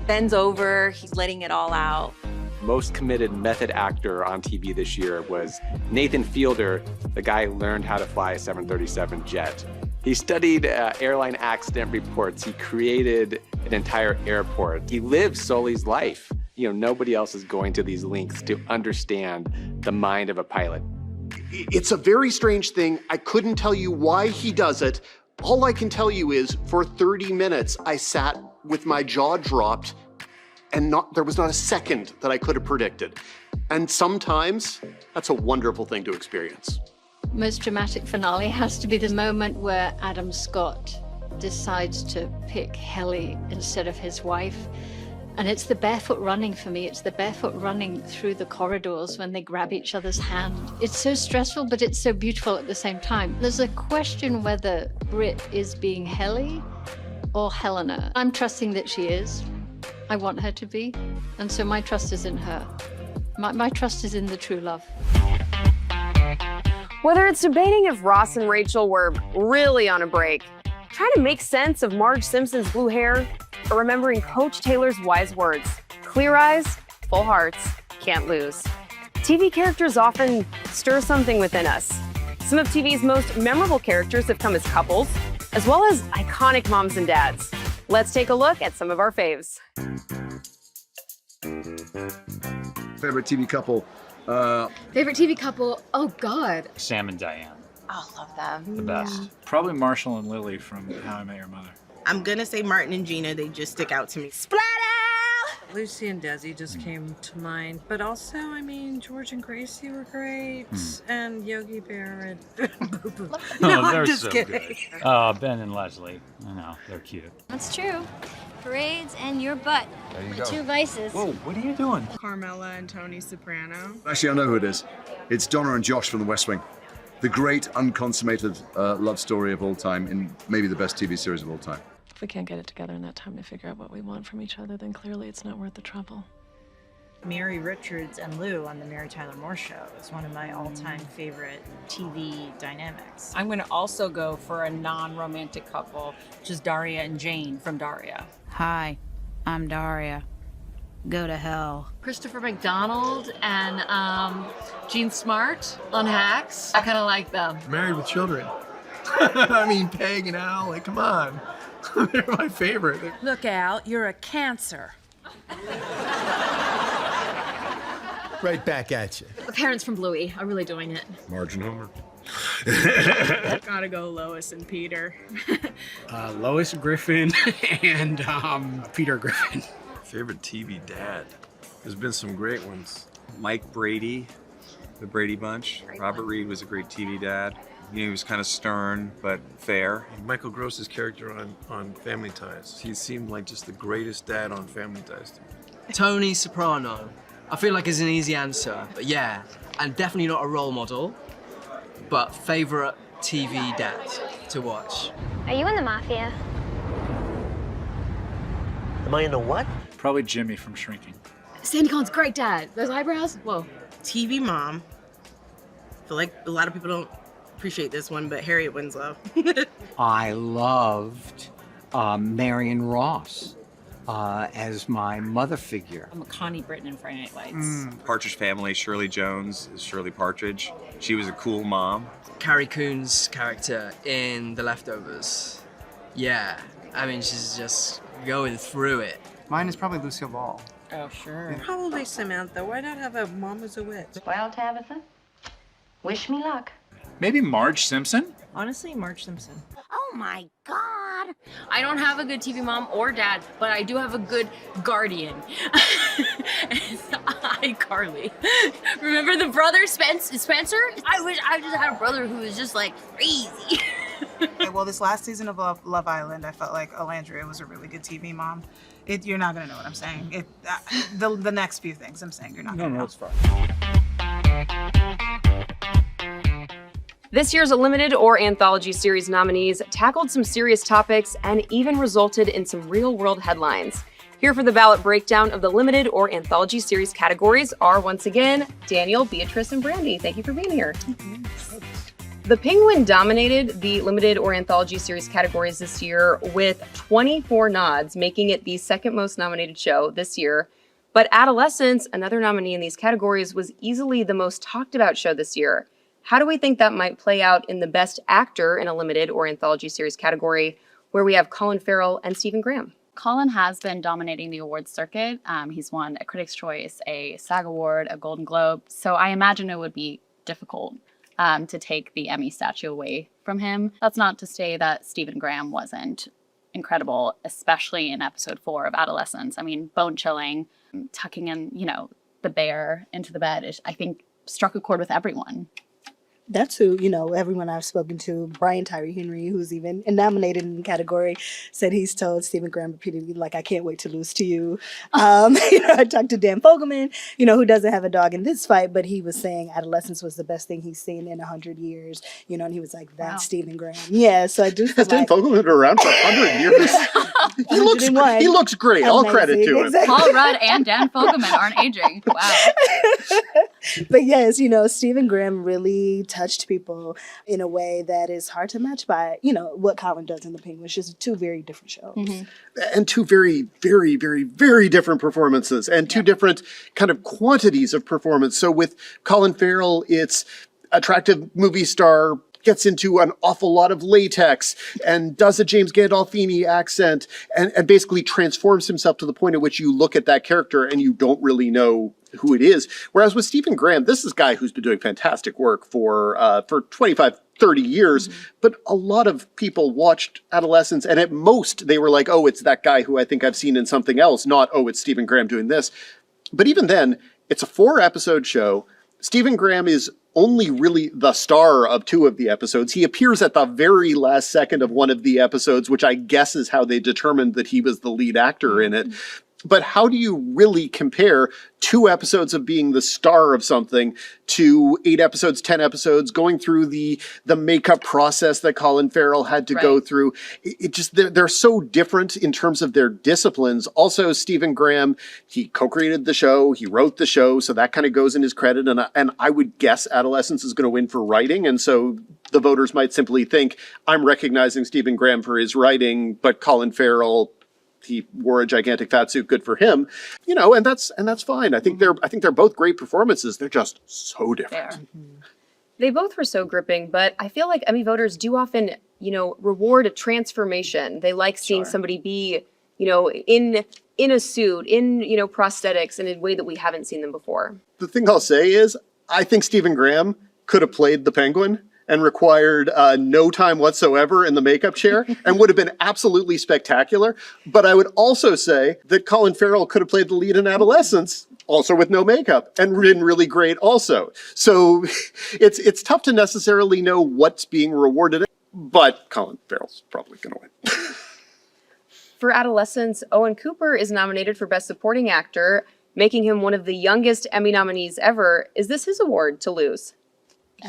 bends over, he's letting it all out. Most committed method actor on TV this year was Nathan Fielder, the guy who learned how to fly a 737 jet. He studied airline accident reports. He created an entire airport. He lived Sully's life. Nobody else is going to these lengths to understand the mind of a pilot. It's a very strange thing. I couldn't tell you why he does it. All I can tell you is for 30 minutes, I sat with my jaw dropped and there was not a second that I could have predicted. And sometimes that's a wonderful thing to experience. Most dramatic finale has to be the moment where Adam Scott decides to pick Helly instead of his wife. And it's the barefoot running for me. It's the barefoot running through the corridors when they grab each other's hand. It's so stressful, but it's so beautiful at the same time. There's a question whether Britt is being Helly or Helena. I'm trusting that she is. I want her to be. And so my trust is in her. My trust is in the true love. Whether it's debating if Ross and Rachel were really on a break, trying to make sense of Marge Simpson's blue hair, or remembering Coach Taylor's wise words, clear eyes, full hearts, can't lose. TV characters often stir something within us. Some of TV's most memorable characters have come as couples, as well as iconic moms and dads. Let's take a look at some of our faves. Favorite TV couple? Favorite TV couple? Oh, God. Sam and Diane. Oh, love them. The best. Probably Marshall and Lily from How I Met Your Mother. I'm gonna say Martin and Gina. They just stick out to me. Splatter! Lucy and Desi just came to mind, but also, George and Gracie were great, and Yogi Bear and Boo Boo. No, I'm they're just so kidding. good. Oh, Ben and Leslie. I know, they're cute. That's true. Parades and your butt. There you the go. two vices. Whoa, what are you doing? Carmela and Tony Soprano. Actually, I know who it is. It's Donna and Josh from The West Wing. The great unconsummated love story of all time in maybe the best TV series of all time. If we can't get it together in that time to figure out what we want from each other, then clearly it's not worth the trouble. Mary Richards and Lou on the Mary Tyler Moore Show is one of my all-time favorite TV dynamics. I'm going to also go for a non-romantic couple, which is Daria and Jane from Daria. Hi, I'm Daria. go to hell. Christopher McDonald and Gene Smart on Hacks. I kind of like them. Married with Children. I mean, Peg and Al, like, come on. They're my favorite. Look, Al, you're a Cancer. Right back at you. The parents from Bluey are really doing it. Marge and Homer. Gotta go Lois and Peter. Lois Griffin and Peter Griffin. Favorite TV dad? There's been some great ones. Mike Brady, The Brady Bunch. Robert Reed was a great TV dad. He was kind of stern, but fair. Michael Gross's character on Family Ties. He seemed like just the greatest dad on Family Ties to me. Tony Soprano. I feel like it's an easy answer, but yeah, and definitely not a role model, but favorite TV dad to watch. Are you in the mafia? Am I in the what? Probably Jimmy from Shrinking. Sandy Cohn's great dad. Those eyebrows, whoa. TV mom. I feel like a lot of people don't appreciate this one, but Harriet Winslow. I loved Marion Ross as my mother figure. I'm a Connie Britton in Friday Night Lights. Partridge Family, Shirley Jones is Shirley Partridge. She was a cool mom. Carrie Coon's character in The Leftovers. Yeah, I mean, she's just going through it. Mine is probably Lucille Ball. Oh, sure. Probably Samantha. Why not have a mom as a witch? Well, Tabitha, wish me luck. Maybe Marge Simpson? Honestly, Marge Simpson. Oh my God. I don't have a good TV mom or dad, but I do have a good guardian. It's iCarly. Remember the brother Spencer? I wish I just had a brother who was just like crazy. Well, this last season of Love Island, I felt like Alandria was a really good TV mom. You're not gonna know what I'm saying. The next few things I'm saying, you're not gonna know. It's fine. This year's limited or anthology series nominees tackled some serious topics and even resulted in some real-world headlines. Here for the ballot breakdown of the limited or anthology series categories are, once again, Daniel, Beatrice, and Brandy. Thank you for being here. The Penguin dominated the limited or anthology series categories this year with 24 nods, making it the second most nominated show this year. But Adolescence, another nominee in these categories, was easily the most talked about show this year. How do we think that might play out in the Best Actor in a limited or anthology series category, where we have Colin Farrell and Stephen Graham? Colin has been dominating the awards circuit. He's won a Critics' Choice, a SAG Award, a Golden Globe. So I imagine it would be difficult to take the Emmy statue away from him. That's not to say that Stephen Graham wasn't incredible, especially in episode 4 of Adolescence. I mean, bone-chilling, tucking in, the bear into the bed, I think struck a chord with everyone. That's who, everyone I've spoken to, Brian Tyree Henry, who's even nominated in the category, said he's told Stephen Graham repeatedly, like, I can't wait to lose to you. I talked to Dan Fogelman, who doesn't have a dog in this fight, but he was saying Adolescence was the best thing he's seen in 100 years, and he was like, that's wow. Stephen Graham. Yeah, so I do feel Has Dan Fogelman been around for 100 years? he looks great. All credit to him. Exactly. Paul Rudd and Dan Fogelman aren't aging. Wow. But yes, Stephen Graham really touched people in a way that is hard to match by, what Colin does in The Penguin. It's just two very different shows. Mm-hmm. And two very, very, very, very different performances and two different kind of quantities of performance. So with Colin Farrell, it's attractive movie star, gets into an awful lot of latex and does a James Gandolfini accent and basically transforms himself to the point at which you look at that character and you don't really know who it is. Whereas with Stephen Graham, this is a guy who's been doing fantastic work for 25, 30 years, but a lot of people watched Adolescence and at most they were like, oh, it's that guy who I think I've seen in something else, not, oh, it's Stephen Graham doing this. But even then, it's a 4-episode show. Stephen Graham is only really the star of 2 of the episodes. He appears at the very last second of one of the episodes, which I guess is how they determined that he was the lead actor in it. But how do you really compare 2 episodes of being the star of something to 8 episodes, 10 episodes, going through the makeup process that Colin Farrell had to go through? It just, they're so different in terms of their disciplines. Also, Stephen Graham, he co-created the show, he wrote the show, so that kind of goes in his credit. And I would guess Adolescence is going to win for writing. And so the voters might simply think, I'm recognizing Stephen Graham for his writing, but Colin Farrell he wore a gigantic fat suit. Good for him, and that's fine. I think they're both great performances. They're just so different. They both were so gripping, but I feel like Emmy voters do often, reward a transformation. They like seeing somebody be, in a suit, in, prosthetics in a way that we haven't seen them before. The thing I'll say is, I think Stephen Graham could have played the Penguin and required no time whatsoever in the makeup chair and would have been absolutely spectacular. But I would also say that Colin Farrell could have played the lead in Adolescence, also with no makeup, and been really great also. So it's tough to necessarily know what's being rewarded, but Colin Farrell's probably going to win. For Adolescence, Owen Cooper is nominated for Best Supporting Actor, making him one of the youngest Emmy nominees ever. Is this his award to lose?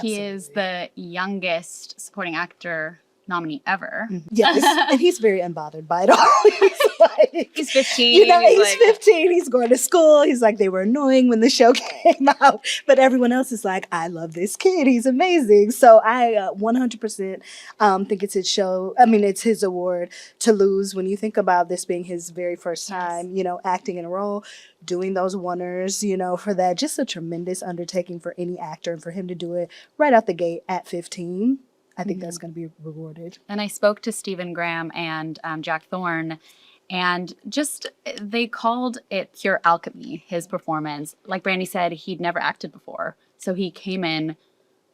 He is the youngest supporting actor nominee ever. Yes, and he's very unbothered by it all. He's 15. He's 15. He's going to school. He's like, they were annoying when the show came out, but everyone else is like, I love this kid. He's amazing. So I 100% think it's his show. I mean, it's his award to lose. When you think about this being his very first time, acting in a role, doing those oneers, for that, just a tremendous undertaking for any actor, and for him to do it right out the gate at 15. I think that's going to be rewarded. And I spoke to Stephen Graham and Jack Thorne, and they called it pure alchemy, his performance. Like Brandy said, he'd never acted before. So he came in,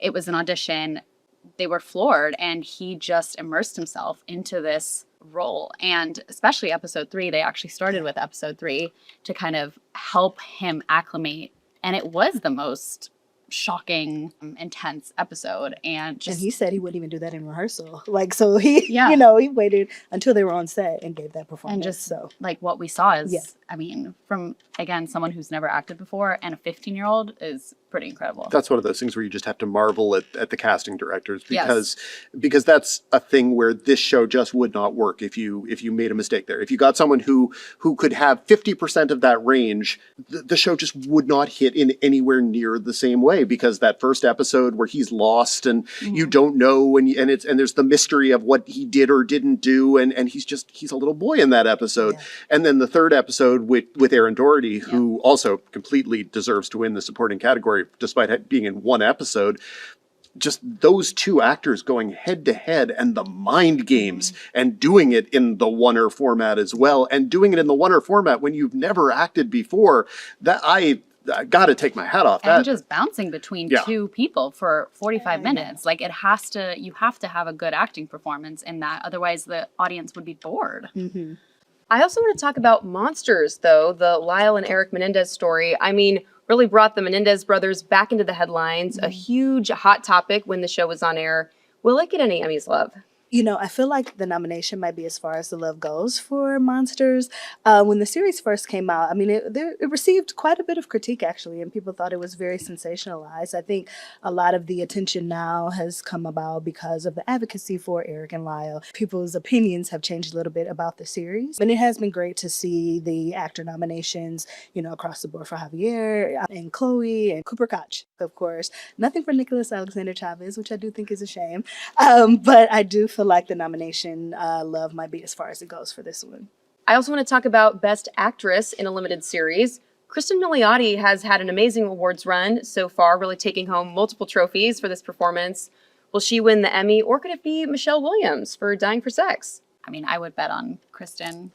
it was an audition, they were floored, and he just immersed himself into this role. And especially episode 3, they actually started with episode 3 to kind of help him acclimate. And it was the most shocking, intense episode, and he said he wouldn't even do that in rehearsal. So he, he waited until they were on set and gave that performance. And just what we saw is, I mean, from again someone who's never acted before and a 15-year-old is pretty incredible. That's one of those things where you just have to marvel at the casting directors because that's a thing where this show just would not work if you made a mistake there. If you got someone who could have 50% of that range, the show just would not hit in anywhere near the same way, because that first episode where he's lost and you don't know and there's the mystery of what he did or didn't do, and he's a little boy in that episode. And then the third episode with Aaron Doherty, who also completely deserves to win the supporting category despite being in one episode. Just those two actors going head to head, and the mind games, and doing it in the oneer format as well, and doing it in the oneer format when you've never acted before, that I got to take my hat off. And just bouncing between two people for 45 minutes. Like you have to have a good acting performance in that. Otherwise the audience would be bored. I also want to talk about Monsters, though. The Lyle and Eric Menendez story, I mean, really brought the Menendez brothers back into the headlines. A huge hot topic when the show was on air. Will it get any Emmys love? I feel like the nomination might be as far as the love goes for Monsters. When the series first came out, I mean, it received quite a bit of critique, actually, and people thought it was very sensationalized. I think a lot of the attention now has come about because of the advocacy for Eric and Lyle. People's opinions have changed a little bit about the series, and it has been great to see the actor nominations, across the board for Javier and Chloe and Cooper Koch, of course. Nothing for Nicholas Alexander Chavez, which I do think is a shame, but I do feel like the nomination love might be as far as it goes for this one. I also want to talk about Best Actress in a Limited Series. Kristen Milioti has had an amazing awards run so far, really taking home multiple trophies for this performance. Will she win the Emmy, or could it be Michelle Williams for Dying for Sex? I mean, I would bet on Kristen.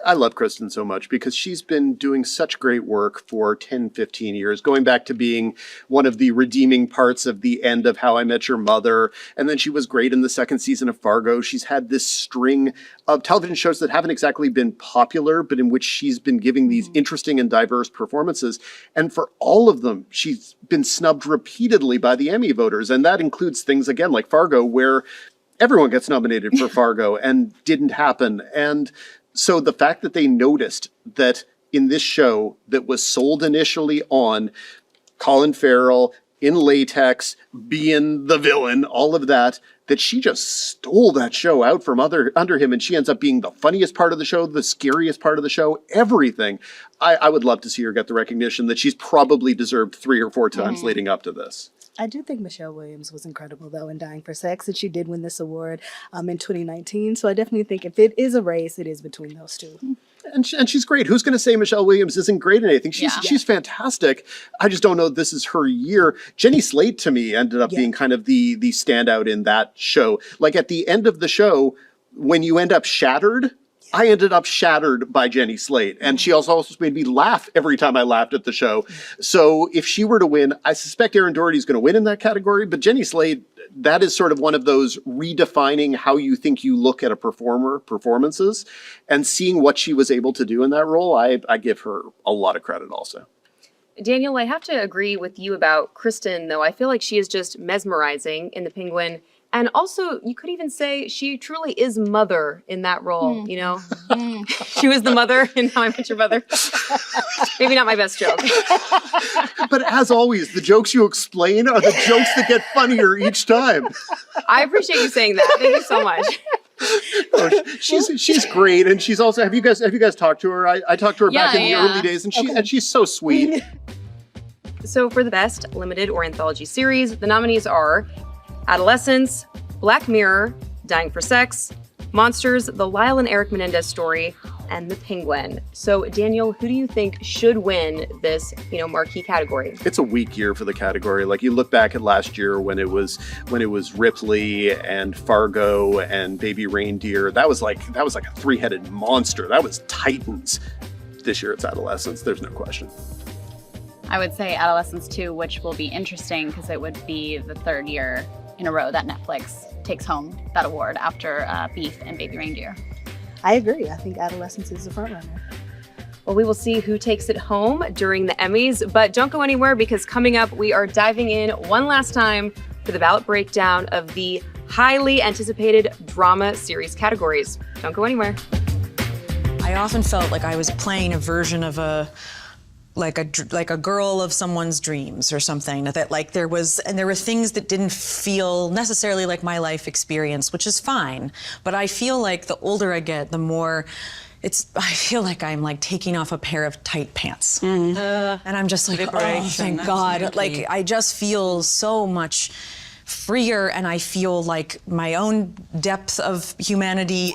I love Kristen so much because she's been doing such great work for 10, 15 years, going back to being one of the redeeming parts of the end of How I Met Your Mother. And then she was great in the second season of Fargo. She's had this string of television shows that haven't exactly been popular, but in which she's been giving these interesting and diverse performances. And for all of them, she's been snubbed repeatedly by the Emmy voters. And that includes things, again, like Fargo, where everyone gets nominated for Fargo and didn't happen. And so the fact that they noticed that in this show that was sold initially on Colin Farrell in latex, being the villain, all of that she just stole that show out from under him, and she ends up being the funniest part of the show, the scariest part of the show, everything. I would love to see her get the recognition that she's probably deserved 3 or 4 times leading up to this. I do think Michelle Williams was incredible, though, in Dying for Sex, and she did win this award in 2019. So I definitely think if it is a race, it is between those two. And she's great. Who's going to say Michelle Williams isn't great in anything? She's fantastic. I just don't know this is her year. Jenny Slate, to me, ended up being kind of the standout in that show. Like, at the end of the show, when you end up shattered, I ended up shattered by Jenny Slate. And she also made me laugh every time I laughed at the show. So if she were to win, I suspect Aaron Doherty's going to win in that category. But Jenny Slate, that is sort of one of those redefining how you think you look at a performances. And seeing what she was able to do in that role, I give her a lot of credit also. Daniel, I have to agree with you about Kristen, though. I feel like she is just mesmerizing in The Penguin. And also, you could even say she truly is mother in that role, you know? She was the mother in How I Met Your Mother. Maybe not my best joke. But as always, the jokes you explain are the jokes that get funnier each time. I appreciate you saying that. Thank you so much. Oh, she's great, and she's also. Have you guys talked to her? I talked to her back in the early days, and she's so sweet. So for the best limited or anthology series, the nominees are Adolescence, Black Mirror, Dying for Sex, Monsters, The Lyle and Eric Menendez Story, and The Penguin. So Daniel, who do you think should win this, marquee category? It's a weak year for the category. Like, you look back at last year when it was Ripley and Fargo and Baby Reindeer. That was like a three-headed monster. That was Titans. This year it's Adolescence. There's no question. I would say Adolescence 2, which will be interesting because it would be the third year in a row that Netflix takes home that award after Beef and Baby Reindeer. I agree. I think Adolescence is the front runner. Well, we will see who takes it home during the Emmys, but don't go anywhere because coming up, we are diving in one last time for the ballot breakdown of the highly anticipated drama series categories. Don't go anywhere. I often felt like I was playing a version of a girl of someone's dreams or something, that there were things that didn't feel necessarily like my life experience, which is fine. But I feel like the older I get, the more I feel like I'm like taking off a pair of tight pants. And I'm just like, oh, thank God. Like, I just feel so much freer, and I feel like my own depth of humanity.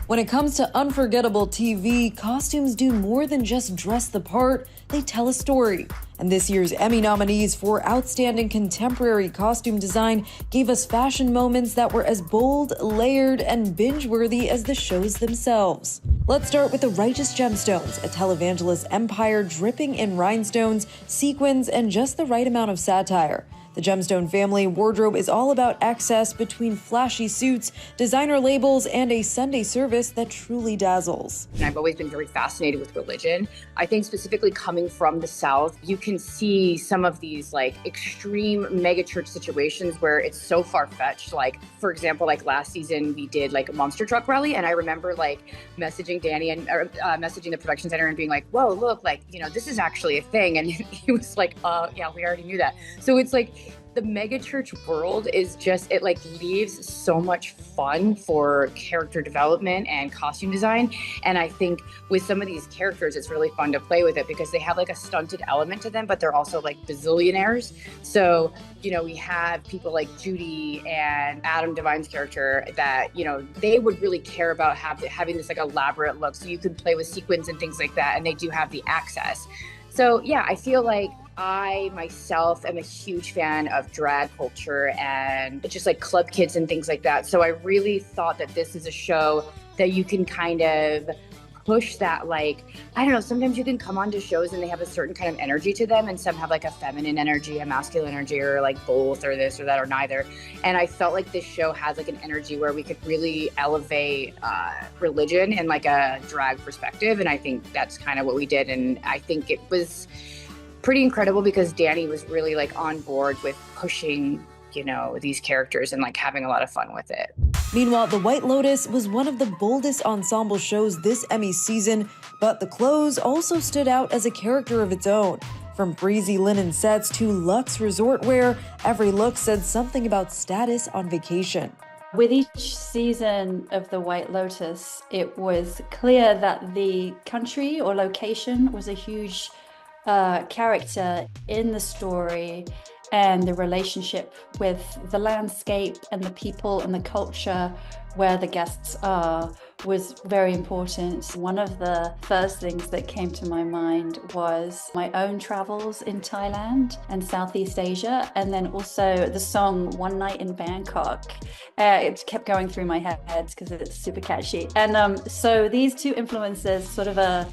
When it comes to unforgettable TV, costumes do more than just dress the part, they tell a story. And this year's Emmy nominees for Outstanding Contemporary Costume Design gave us fashion moments that were as bold, layered, and binge-worthy as the shows themselves. Let's start with The Righteous Gemstones, a televangelist empire dripping in rhinestones, sequins, and just the right amount of satire. The Gemstone family wardrobe is all about excess between flashy suits, designer labels, and a Sunday service that truly dazzles. And I've always been very fascinated with religion. I think specifically coming from the South, you can see some of these extreme megachurch situations where it's so far-fetched. Like, for example, last season we did a monster truck rally, and I remember messaging Danny and messaging the production center and being like, whoa, look, this is actually a thing. And he was like, yeah, we already knew that. So it's the megachurch world is just, it leaves so much fun for character development and costume design. And I think with some of these characters, it's really fun to play with it because they have a stunted element to them, but they're also bazillionaires. So, we have people like Judy and Adam Devine's character that, they would really care about having this elaborate look. So you can play with sequins and things like that. And they do have the access. So yeah, I feel like I myself am a huge fan of drag culture and just club kids and things like that. So I really thought that this is a show that you can kind of push that, I don't know, sometimes you can come onto shows and they have a certain kind of energy to them, and some have a feminine energy, a masculine energy, or both, or this or that, or neither. And I felt like this show has an energy where we could really elevate religion in a drag perspective. And I think that's kind of what we did. And I think it was pretty incredible because Danny was really on board with pushing, these characters and having a lot of fun with it. Meanwhile, The White Lotus was one of the boldest ensemble shows this Emmy season, but the clothes also stood out as a character of its own. From breezy linen sets to luxe resort wear, every look said something about status on vacation. With each season of The White Lotus, it was clear that the country or location was a huge character in the story, and the relationship with the landscape and the people and the culture where the guests are was very important. One of the first things that came to my mind was my own travels in Thailand and Southeast Asia, and then also the song One Night in Bangkok. It kept going through my head because it's super catchy. And so these two influences, sort of a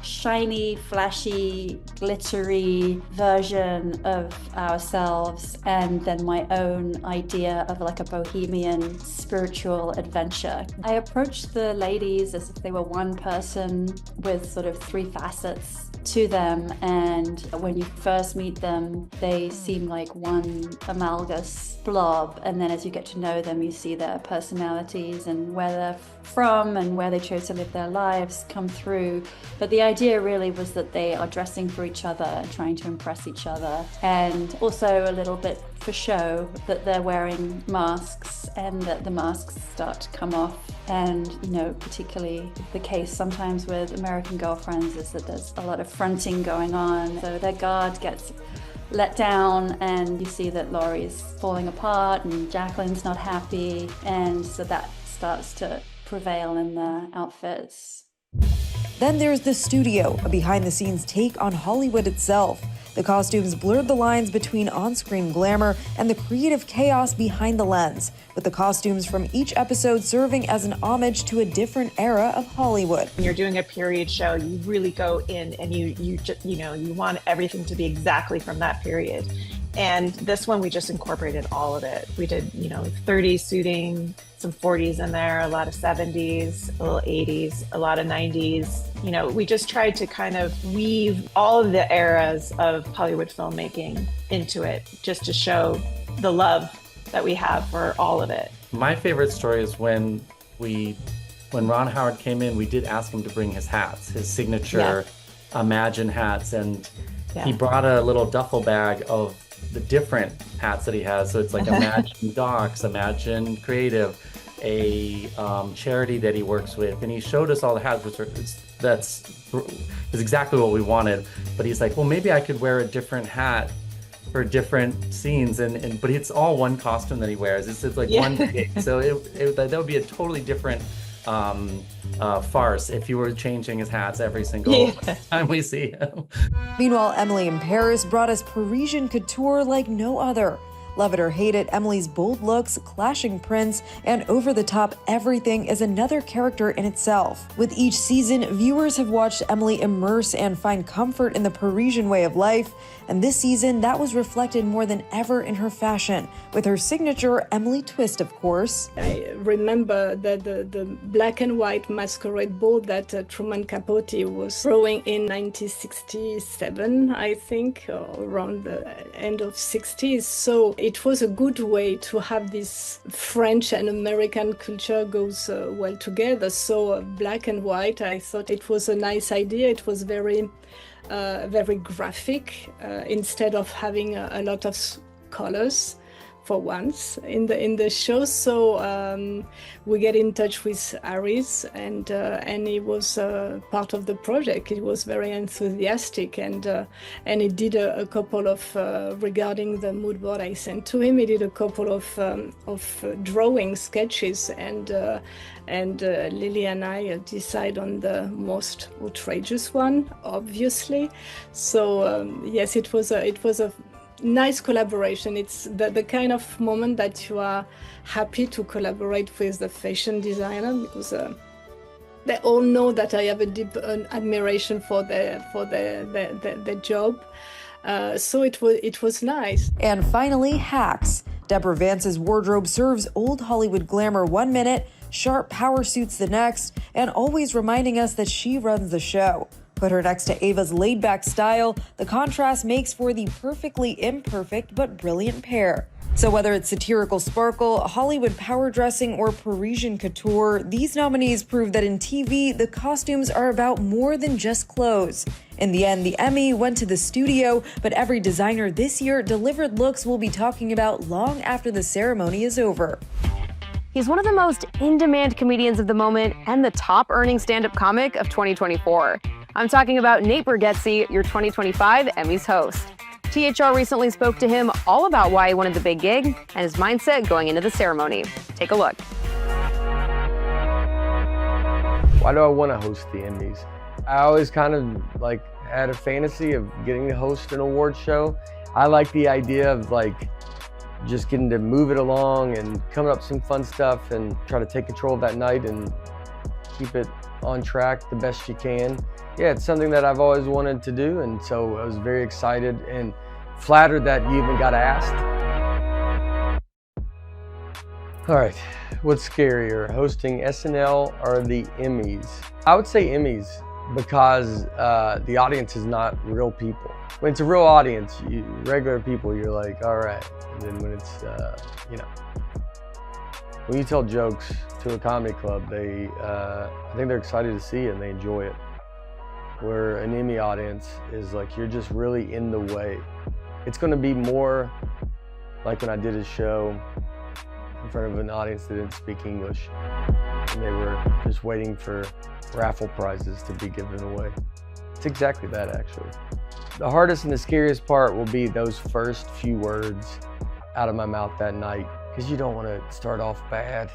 shiny, flashy, glittery version of ourselves, and then my own idea of like a bohemian spiritual adventure. I approached the ladies as if they were one person with sort of three facets to them, and when you first meet them, they seem like one amalgamous blob, and then as you get to know them, you see their personalities and where they're from and where they chose to live their lives come through. But the idea really was that they are dressing for each other, trying to impress each other, and also a little bit for show, that they're wearing masks and that the masks start to come off. And, you know, particularly the case sometimes with American Girlfriends is that there's a lot of fronting going on. So their guard gets let down, and you see that Laurie's falling apart and Jacqueline's not happy, and so that starts to prevail in the outfits. Then there's the studio, a behind-the-scenes take on Hollywood itself. The costumes blurred the lines between on-screen glamour and the creative chaos behind the lens, with the costumes from each episode serving as an homage to a different era of Hollywood. When you're doing a period show, you really go in and you want everything to be exactly from that period. And this one, we just incorporated all of it. We did, 30s suiting, some 40s in there, a lot of 70s, a little 80s, a lot of 90s. We just tried to kind of weave all of the eras of Hollywood filmmaking into it, just to show the love that we have for all of it. My favorite story is when Ron Howard came in, we did ask him to bring his hats, his signature Imagine hats, and he brought a little duffel bag of the different hats that he has. So it's like Imagine Docs, Imagine Creative, a charity that he works with, and he showed us all the hats, which that's exactly what we wanted. But he's like, well, maybe I could wear a different hat for different scenes, but it's all one costume that he wears. It's like one day. So that would be a totally different farce if you were changing his hats every single time we see him. Meanwhile, Emily in Paris brought us Parisian couture like no other. Love it or hate it, Emily's bold looks, clashing prints, and over-the-top everything is another character in itself. With each season, viewers have watched Emily immerse and find comfort in the Parisian way of life, and this season, that was reflected more than ever in her fashion, with her signature Emily twist, of course. I remember the black and white masquerade ball that Truman Capote was throwing in 1967, I think, or around the end of 60s. So it was a good way to have this French and American culture goes well together. So black and white, I thought it was a nice idea. It was very graphic instead of having a lot of colors for once in the show. So we get in touch with Aris, and he was part of the project. He was very enthusiastic, and he did a couple of regarding the mood board I sent to him. He did a couple of drawing sketches, and Lily and I decide on the most outrageous one, obviously. So yes, it was a nice collaboration. It's the kind of moment that you are happy to collaborate with the fashion designer, because they all know that I have a deep admiration for their job. So it was nice. And finally, hacks. Deborah Vance's wardrobe serves old Hollywood glamour 1 minute, sharp power suits the next, and always reminding us that she runs the show. Put her next to Ava's laid-back style, the contrast makes for the perfectly imperfect but brilliant pair. So whether it's satirical sparkle, Hollywood power dressing, or Parisian couture, these nominees prove that in TV, the costumes are about more than just clothes. In the end, the Emmy went to the studio, but every designer this year delivered looks we'll be talking about long after the ceremony is over. He's one of the most in-demand comedians of the moment and the top-earning stand-up comic of 2024. I'm talking about Nate Bargatze, your 2025 Emmys host. THR recently spoke to him all about why he wanted the big gig and his mindset going into the ceremony. Take a look. Why do I want to host the Emmys? I always kind of like had a fantasy of getting to host an award show. I like the idea of like just getting to move it along and coming up with some fun stuff and try to take control of that night and keep it on track the best you can. Yeah, it's something that I've always wanted to do, and so I was very excited and flattered that you even got asked. All right, what's scarier, hosting SNL or the Emmys? I would say Emmys because the audience is not real people. When it's a real audience, regular people, you're like, all right. And then when it's, when you tell jokes to a comedy club, I think they're excited to see it and they enjoy it. Where an Emmy audience is like, you're just really in the way. It's gonna be more like when I did a show in front of an audience that didn't speak English. And they were just waiting for raffle prizes to be given away. It's exactly that, actually. The hardest and the scariest part will be those first few words out of my mouth that night, because you don't want to start off bad.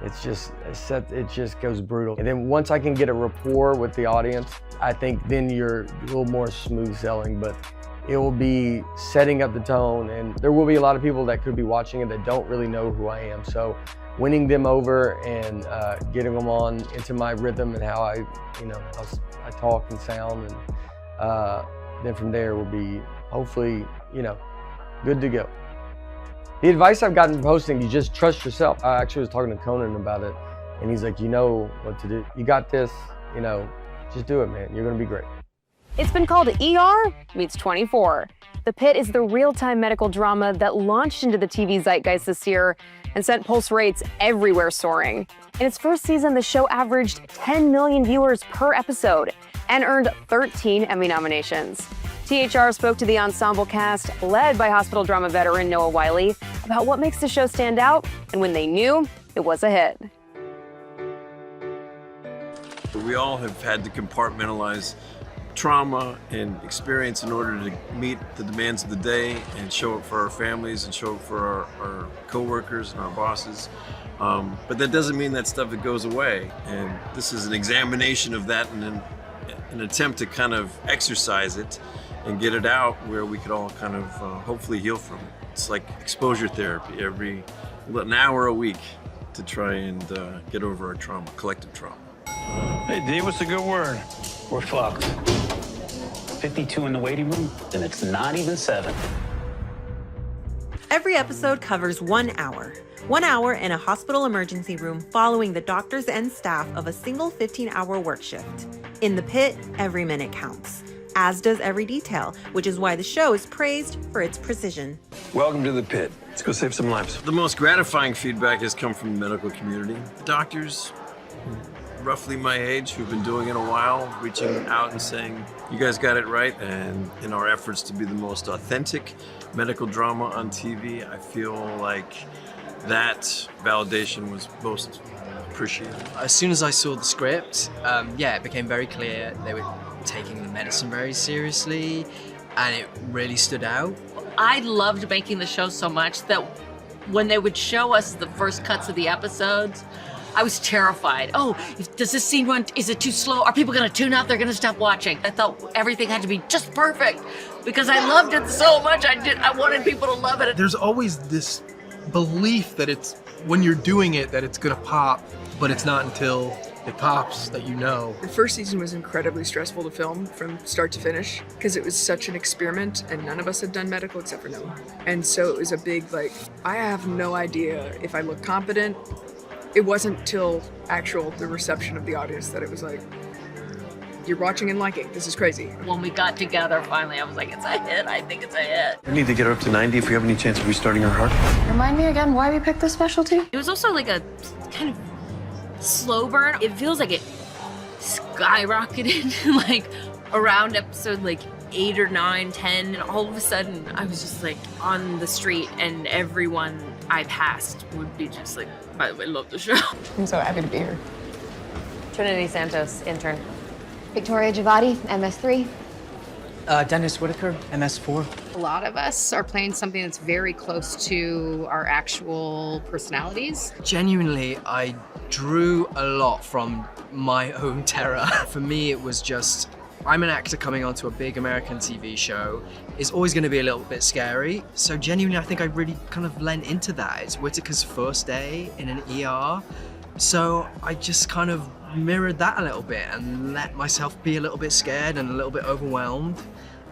It just goes brutal. And then once I can get a rapport with the audience, I think then you're a little more smooth sailing, but it will be setting up the tone, and there will be a lot of people that could be watching it that don't really know who I am. So winning them over and getting them on into my rhythm and how I talk and sound, and then from there will be hopefully, good to go. The advice I've gotten from hosting, you just trust yourself. I actually was talking to Conan about it, and he's like, you know what to do. You got this, just do it, man. You're gonna be great. It's been called ER meets 24. The Pitt is the real-time medical drama that launched into the TV zeitgeist this year and sent pulse rates everywhere soaring. In its first season, the show averaged 10 million viewers per episode and earned 13 Emmy nominations. THR spoke to the ensemble cast, led by hospital drama veteran Noah Wyle, about what makes the show stand out and when they knew it was a hit. We all have had to compartmentalize trauma and experience in order to meet the demands of the day and show up for our families and show up for our co-workers and our bosses. But that doesn't mean that stuff that goes away. And this is an examination of that and an attempt to kind of exercise it and get it out where we could all kind of hopefully heal from it. It's like exposure therapy an hour a week to try and get over our trauma, collective trauma. Hey, D, what's a good word? We're fucked. 52 in the waiting room, and it's not even 7. Every episode covers 1 hour. 1 hour in a hospital emergency room following the doctors and staff of a single 15-hour work shift. In the Pit, every minute counts, as does every detail, which is why the show is praised for its precision. Welcome to the Pit. Let's go save some lives. The most gratifying feedback has come from the medical community. Doctors, roughly my age, who've been doing it a while, reaching out and saying, you guys got it right. And in our efforts to be the most authentic medical drama on TV, I feel like that validation was most appreciated. As soon as I saw the script, it became very clear they were taking the medicine very seriously, and it really stood out. I loved making the show so much that when they would show us the first cuts of the episodes, I was terrified. Oh, does this scene run? Is it too slow? Are people gonna tune out? They're gonna stop watching. I thought everything had to be just perfect because I loved it so much. I wanted people to love it. There's always this belief that it's when you're doing it that it's gonna pop, but it's not until it pops that you know. The first season was incredibly stressful to film from start to finish because it was such an experiment and none of us had done medical except for Noah. And so it was a big I have no idea if I look competent. It wasn't till the reception of the audience that it was like, you're watching and liking, this is crazy. When we got together finally, I was like, it's a hit, I think it's a hit. We need to get her up to 90 if we have any chance of restarting her heart. Remind me again why we picked this specialty? It was also like a kind of slow burn. It feels like it skyrocketed around episode 8 or 9, 10, and all of a sudden I was just like on the street, and everyone I passed would be just like, by the way, love the show. I'm so happy to be here. Trinity Santos, intern. Victoria Giavatti, MS3. Dennis Whitaker, MS4. A lot of us are playing something that's very close to our actual personalities. Genuinely, I drew a lot from my own terror. For me, it was just, I'm an actor coming onto a big American TV show. It's always gonna be a little bit scary. So genuinely, I think I really kind of lent into that. It's Whitaker's first day in an ER. So I just kind of mirrored that a little bit and let myself be a little bit scared and a little bit overwhelmed,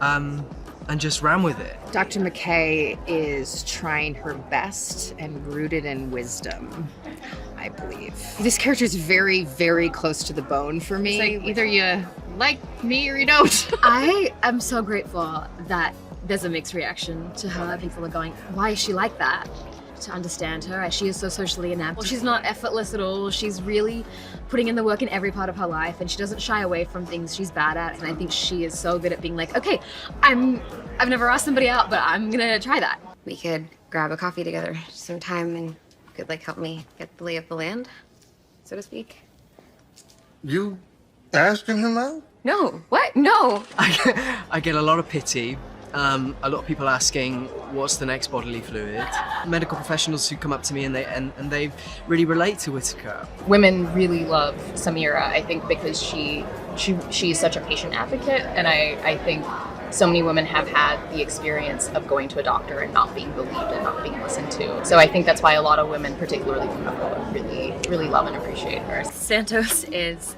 and just ran with it. Dr. McKay is trying her best and rooted in wisdom, I believe. This character is very, very close to the bone for me. It's like either you like me or you don't. I am so grateful that there's a mixed reaction to her. People are going, why is she like that? To understand her, as she is so socially inept. Well, she's not effortless at all. She's really putting in the work in every part of her life, and she doesn't shy away from things she's bad at. And I think she is so good at being like, okay, I've never asked somebody out, but I'm gonna try that. We could grab a coffee together sometime, and you could like help me get the lay of the land, so to speak. You asking him out? No, what? No. I get a lot of pity. A lot of people asking, what's the next bodily fluid? Medical professionals who come up to me and they really relate to Whitaker. Women really love Samira, I think, because she is such a patient advocate, and I think so many women have had the experience of going to a doctor and not being believed and not being listened to. So I think that's why a lot of women, particularly women of color, really, really love and appreciate her. Santos is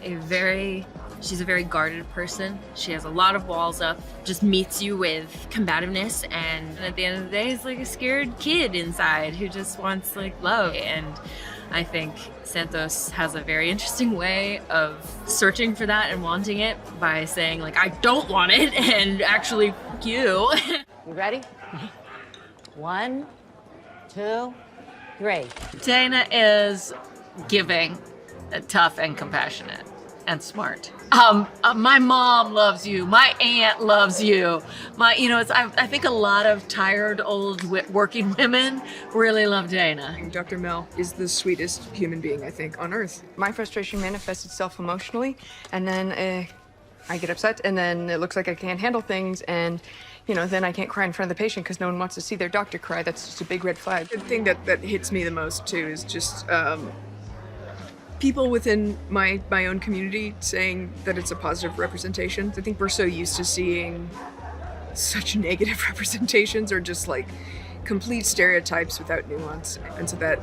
she's a very guarded person. She has a lot of walls up, just meets you with combativeness, and at the end of the day is like a scared kid inside who just wants like love. And I think Santos has a very interesting way of searching for that and wanting it by saying like, I don't want it, and actually, fuck you. You ready? 1, 2, 3. Dana is giving, tough and compassionate and smart. My mom loves you. My aunt loves you. I think a lot of tired old working women really love Dana. Dr. Mel is the sweetest human being, I think, on earth. My frustration manifests itself emotionally, and then I get upset, and then it looks like I can't handle things, and then I can't cry in front of the patient because no one wants to see their doctor cry. That's just a big red flag. The thing that hits me the most too is just people within my own community saying that it's a positive representation. I think we're so used to seeing such negative representations or just like complete stereotypes without nuance, and so that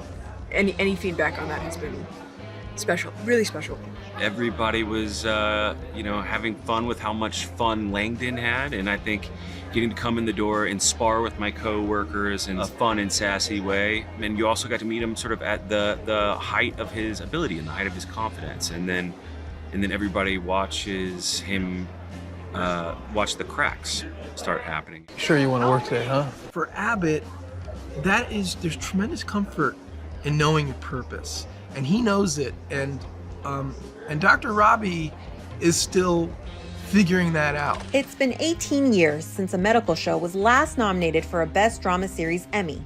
any feedback on that has been special, really special. Everybody was, having fun with how much fun Langdon had, and I think getting to come in the door and spar with my co-workers in a fun and sassy way. And you also got to meet him sort of at the height of his ability and the height of his confidence. And then everybody watches him watch the cracks start happening. Sure you want to work today, huh? For Abbott, there's tremendous comfort in knowing your purpose. And he knows it. And Dr. Robbie is still figuring that out. It's been 18 years since a medical show was last nominated for a Best Drama Series Emmy,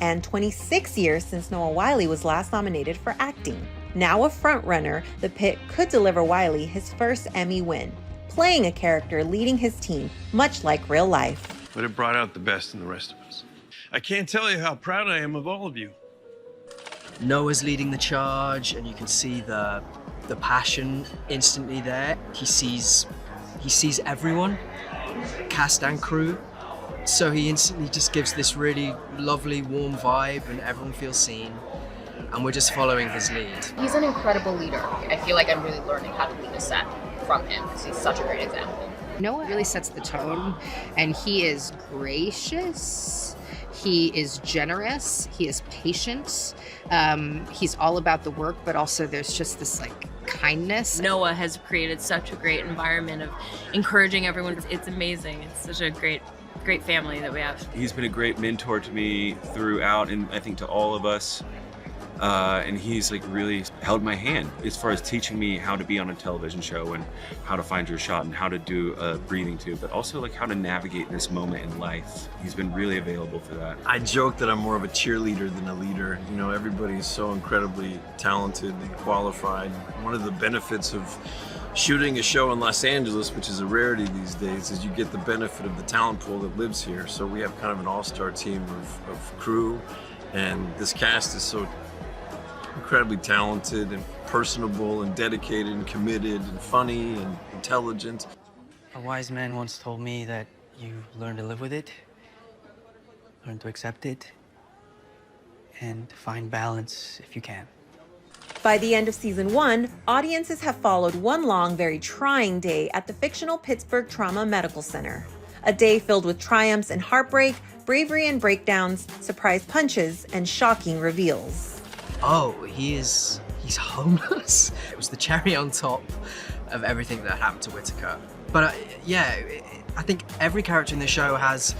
and 26 years since Noah Wyle was last nominated for acting. Now a frontrunner, the Pitt could deliver Wyle his first Emmy win, playing a character leading his team, much like real life. But it brought out the best in the rest of us. I can't tell you how proud I am of all of you. Noah's leading the charge, and you can see the passion instantly there. He sees everyone, cast and crew, so he instantly just gives this really lovely, warm vibe, and everyone feels seen, and we're just following his lead. He's an incredible leader. I feel like I'm really learning how to lead a set from him because he's such a great example. Noah really sets the tone, and he is gracious, he is generous, he is patient, he's all about the work, but also there's just this like kindness. Noah has created such a great environment of encouraging everyone. It's amazing. It's such a great family that we have. He's been a great mentor to me throughout, and I think to all of us. And he's like really held my hand as far as teaching me how to be on a television show and how to find your shot and how to do a breathing tube, but also like how to navigate this moment in life. He's been really available for that. I joke that I'm more of a cheerleader than a leader. You know, everybody's so incredibly talented and qualified. One of the benefits of shooting a show in Los Angeles, which is a rarity these days, is you get the benefit of the talent pool that lives here. So we have kind of an all-star team of crew, and this cast is so incredibly talented and personable and dedicated and committed and funny and intelligent. A wise man once told me that you learn to live with it, learn to accept it, and find balance if you can. By the end of season 1, audiences have followed one long, very trying day at the fictional Pittsburgh Trauma Medical Center. A day filled with triumphs and heartbreak, bravery and breakdowns, surprise punches, and shocking reveals. Oh, he's homeless. It was the cherry on top of everything that happened to Whitaker. But yeah, I think every character in the show has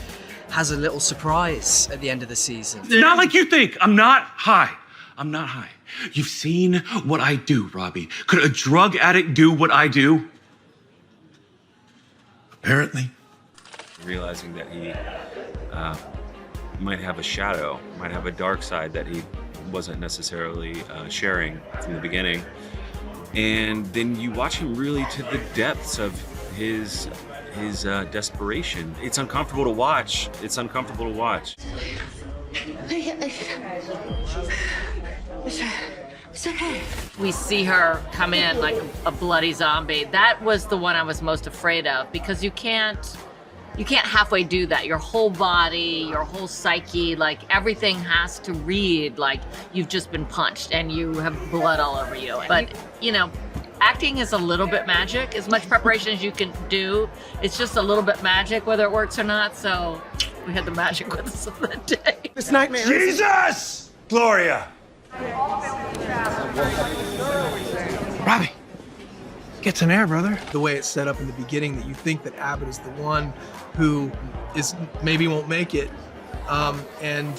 a little surprise at the end of the season. Not like you think. I'm not high. I'm not high. You've seen what I do, Robbie. Could a drug addict do what I do? Apparently. Realizing that he might have a shadow, might have a dark side that he wasn't necessarily sharing from the beginning. And then you watch him really to the depths of his desperation. It's uncomfortable to watch. It's uncomfortable to watch. It's okay. We see her come in like a bloody zombie. That was the one I was most afraid of, because you can't halfway do that. Your whole body, your whole psyche, like everything has to read like you've just been punched and you have blood all over you. But you know, acting is a little bit magic. As much preparation as you can do, it's just a little bit magic whether it works or not. So we had the magic with us on that day. This nightmare. Jesus! Gloria! Robbie, get some air, brother. The way it's set up in the beginning, that you think that Abbott is the one who maybe won't make it, and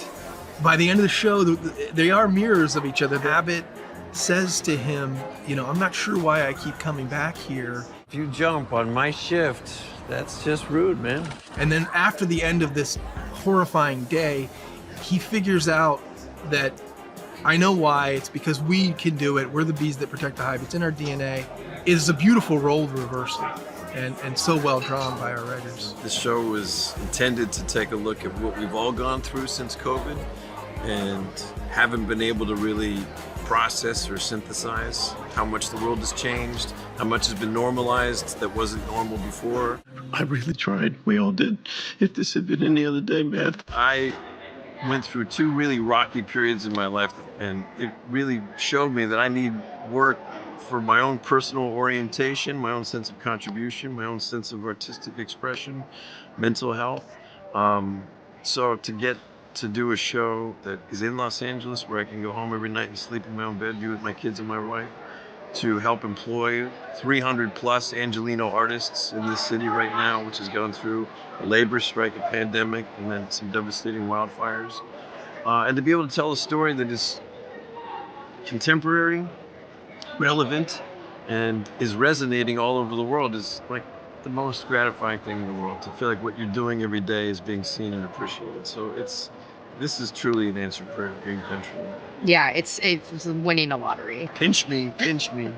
by the end of the show, they are mirrors of each other. Abbott says to him, you know, I'm not sure why I keep coming back here. If you jump on my shift, that's just rude, man. And then after the end of this horrifying day, he figures out that I know why. It's because we can do it. We're the bees that protect the hive. It's in our DNA. It is a beautiful role reversal, and so well drawn by our writers. The show was intended to take a look at what we've all gone through since COVID and haven't been able to really process or synthesize how much the world has changed, how much has been normalized that wasn't normal before. I really tried. We all did. If this had been any other day, man. I went through 2 really rocky periods in my life, and it really showed me that I need work for my own personal orientation, my own sense of contribution, my own sense of artistic expression, mental health. So to get to do a show that is in Los Angeles, where I can go home every night and sleep in my own bed, be with my kids and my wife, to help employ 300 plus Angelino artists in this city right now, which has gone through a labor strike, a pandemic, and then some devastating wildfires. And to be able to tell a story that is contemporary, relevant, and is resonating all over the world is like the most gratifying thing in the world, to feel like what you're doing every day is being seen and appreciated. So this is truly an answer for Green Country. Yeah, it's winning a lottery. Pinch me, pinch me.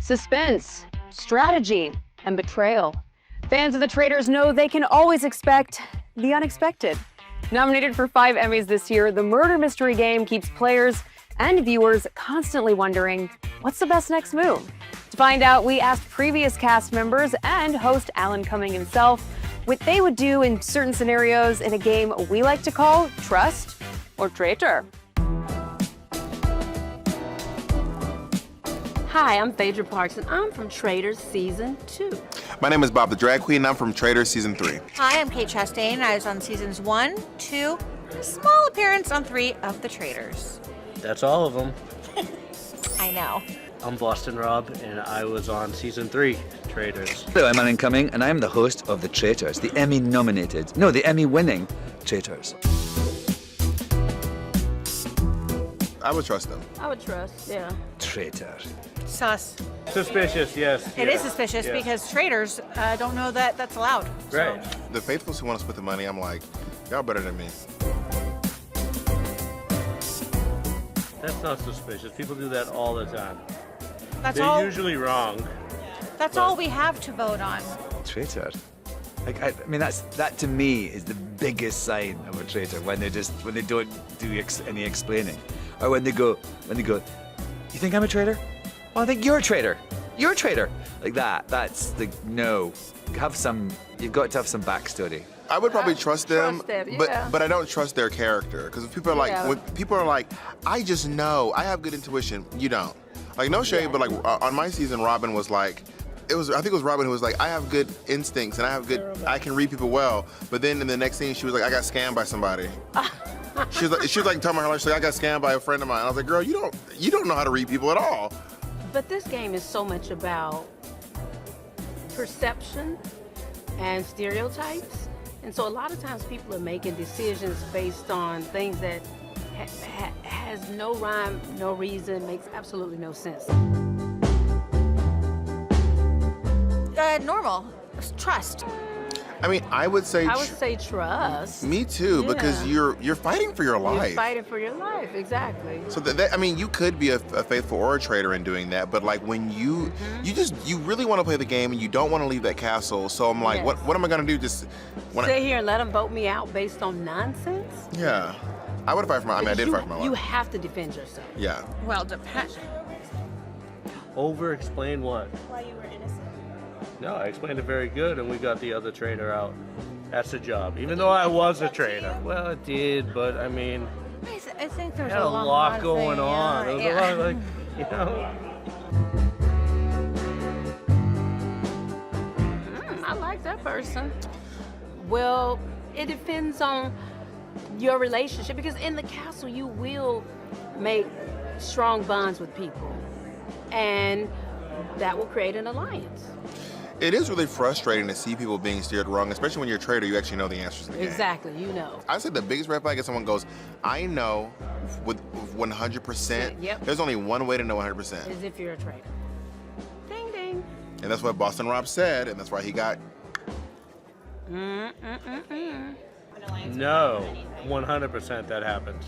Suspense, strategy, and betrayal. Fans of the Traitors know they can always expect the unexpected. Nominated for 5 Emmys this year, the murder mystery game keeps players and viewers constantly wondering, what's the best next move? To find out, we asked previous cast members and host Alan Cumming himself what they would do in certain scenarios in a game we like to call Trust or Traitor. Hi, I'm Phaedra Parks, and I'm from Traitors Season 2. My name is Bob the Drag Queen, and I'm from Traitors Season 3. Hi, I'm Kate Chastain. I was on Seasons 1, 2, a small appearance on 3 of The Traitors. That's all of them. I know. I'm Boston Rob, and I was on Season 3, Traitors. Hello, I'm Alan Cumming, and I'm the host of The Traitors, the Emmy-winning Traitors. I would trust them. I would trust, yeah. Traitor. Sus. Suspicious, yes. It is suspicious because traitors don't know that that's allowed. Right. The faithfuls who want to split the money, I'm like, y'all better than me. That's not suspicious. People do that all the time. That's They're all. usually wrong. That's all we have to vote on. Traitor. Like, I mean, that to me is the biggest sign of a traitor when they don't do any explaining, or when they go, you think I'm a traitor? Well, I think you're a traitor. You're a traitor. Like that. That's the no. You've got to have some backstory. I would probably trust them, yeah. but I don't trust their character. Because if people are like, when people are like, I just know, I have good intuition. You don't. Like, no shade, but like on my season, Robin was like, I think it was Robin who was like, I have good instincts and I can read people well. But then in the next scene, she was like, I got scammed by somebody. she was like telling her life, she's like, I got scammed by a friend of mine. I was like, girl, you don't know how to read people at all. But this game is so much about perception and stereotypes. And so a lot of times people are making decisions based on things that has no rhyme, no reason, makes absolutely no sense. Normal. Trust. I mean, I would say trust. Me too, because you're fighting for your life. You're fighting for your life, exactly. So I mean, you could be a faithful or a traitor in doing that, but like when you really want to play the game and you don't want to leave that castle. So I'm like, what am I gonna do? Just stay here and let them vote me out based on nonsense? Yeah, I would fight for my. I mean, I did fight for my life. You have to defend yourself. Yeah. Well, depends. Over-explain what? Why you were innocent. No, I explained it very good, and we got the other traitor out. That's the job. Even though I was a traitor. Well, it did, but I mean, I think there's a lot going on. There was a lot, like, you know. I like that person. Well, it depends on your relationship, because in the castle you will make strong bonds with people, and that will create an alliance. It is really frustrating to see people being steered wrong, especially when you're a traitor, you actually know the answers to the game. Exactly, you know. I said the biggest red flag is someone goes, I know with 100%, there's only one way to know 100%. Is if you're a traitor. Ding, ding. And that's what Boston Rob said, and that's why he got... No, 100% that happens.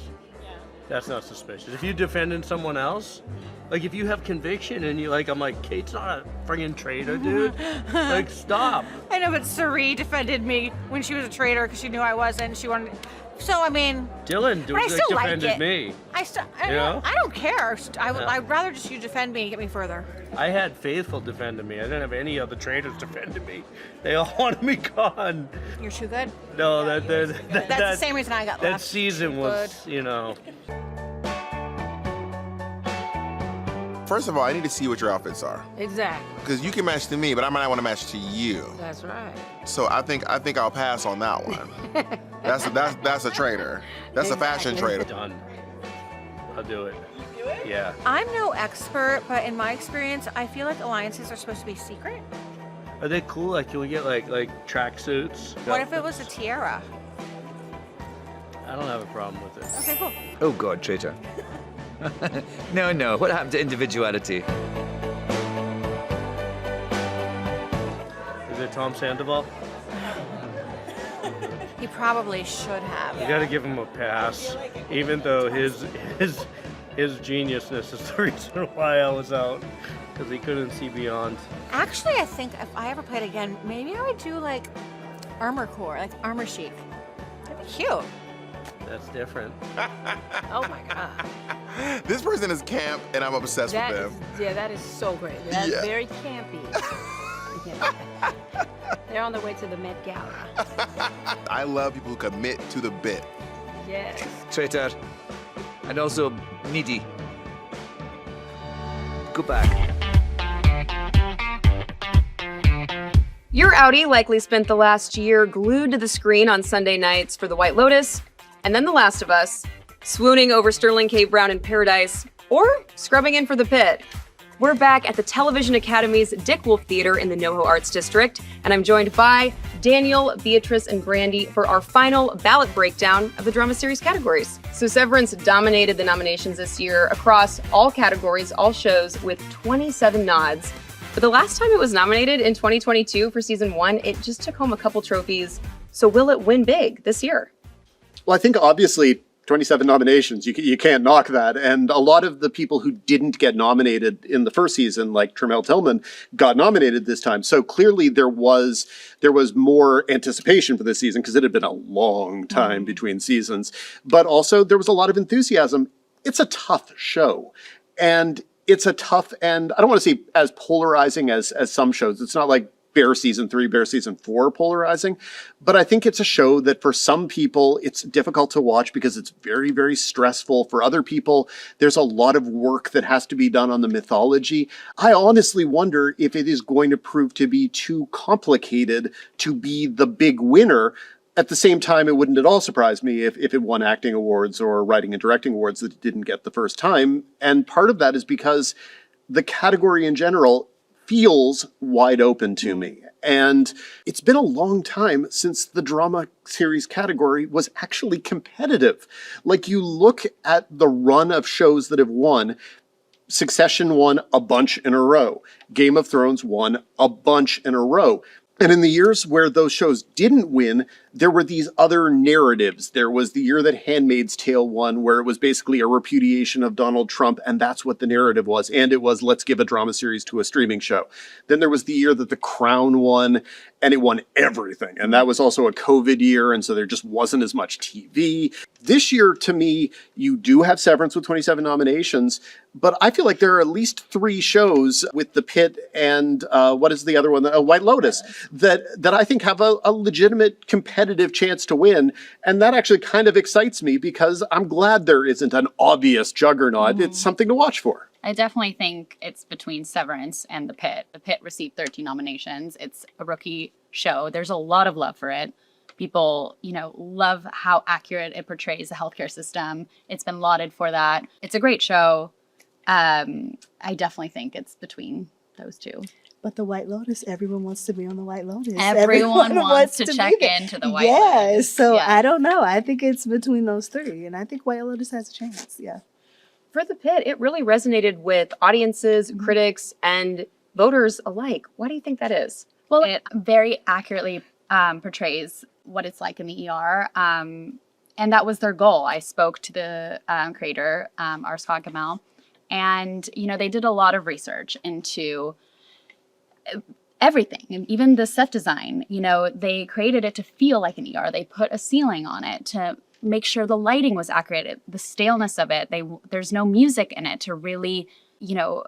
That's not suspicious. If you're defending someone else, like if you have conviction and you like, I'm like, Kate's not a friggin' traitor, dude. Like, stop. I know, but Sari defended me when she was a traitor because she knew I wasn't. She wanted. So I mean. Dylan defended me. I don't care. I'd rather just you defend me and get me further. I had Faithful defending me. I didn't have any other traitors defending me. They all wanted me gone. You're too good. No, that's the same reason I got that left. season was, you know. First of all, I need to see what your outfits are. Exactly. Because you can match to me, but I might not want to match to you. That's right. So I think I'll pass on that one. That's a traitor. That's a fashion traitor. Done. I'll do it. You do it? Yeah. I'm no expert, but in my experience, I feel like alliances are supposed to be secret. Are they cool? Like, can we get like track suits? What if it was a tiara? I don't have a problem with it. Okay, cool. Oh God, traitor. No. What happened to individuality? Is it Tom Sandoval? He probably should have. You gotta give him a pass, even though his geniusness is the reason why I was out, because he couldn't see beyond. Actually, I think if I ever played again, maybe I would do like armor core, like armor chic. That'd be cute. That's different. Oh my God. This person is camp, and I'm obsessed with them. That is so great. That's very campy. They're on their way to the Met Gala. I love people who commit to the bit. Yes. Traitor. And also needy. Go back. Your Audi likely spent the last year glued to the screen on Sunday nights for The White Lotus, and then The Last of Us, swooning over Sterling K. Brown in Paradise, or scrubbing in for The Pitt. We're back at the Television Academy's Dick Wolf Theater in the NoHo Arts District, and I'm joined by Daniel, Beatrice, and Brandy for our final ballot breakdown of the drama series categories. So Severance dominated the nominations this year across all categories, all shows, with 27 nods. But the last time it was nominated in 2022 for season 1, it just took home a couple trophies. So will it win big this year? Well, I think obviously 27 nominations, you can't knock that. And a lot of the people who didn't get nominated in the first season, like Tremel Tillman, got nominated this time. So clearly there was more anticipation for this season because it had been a long time between seasons. But also there was a lot of enthusiasm. It's a tough show. And it's a tough, and I don't want to say as polarizing as some shows. It's not like Bear Season 3, Bear Season 4 polarizing. But I think it's a show that for some people, it's difficult to watch because it's very, very stressful. For other people, there's a lot of work that has to be done on the mythology. I honestly wonder if it is going to prove to be too complicated to be the big winner. At the same time, it wouldn't at all surprise me if it won acting awards or writing and directing awards that it didn't get the first time. And part of that is because the category in general feels wide open to me. And it's been a long time since the drama series category was actually competitive. Like, you look at the run of shows that have won. Succession won a bunch in a row. Game of Thrones won a bunch in a row. And in the years where those shows didn't win, there were these other narratives. There was the year that Handmaid's Tale won, where it was basically a repudiation of Donald Trump, and that's what the narrative was. And it was, let's give a drama series to a streaming show. Then there was the year that The Crown won, and it won everything. And that was also a COVID year, and so there just wasn't as much TV. This year, to me, you do have Severance with 27 nominations, but I feel like there are at least 3 shows with The Pitt and what is the other one? White Lotus, that I think have a legitimate competitive chance to win. And that actually kind of excites me because I'm glad there isn't an obvious juggernaut. It's something to watch for. I definitely think it's between Severance and The Pitt. The Pitt received 13 nominations. It's a rookie show. There's a lot of love for it. People, love how accurate it portrays the healthcare system. It's been lauded for that. It's a great show. I definitely think it's between those two. But the White Lotus, everyone wants to be on the White Lotus. Everyone wants to check into the White Lotus. So I don't know. I think it's between those 3, and I think White Lotus has a chance. Yeah. For The Pitt, it really resonated with audiences, critics, and voters alike. Why do you think that is? Well, it very accurately portrays what it's like in the ER. And that was their goal. I spoke to the creator, R. Scott Gamel, and, they did a lot of research into everything, and even the set design. They created it to feel like an ER. They put a ceiling on it to make sure the lighting was accurate, the staleness of it. There's no music in it to really,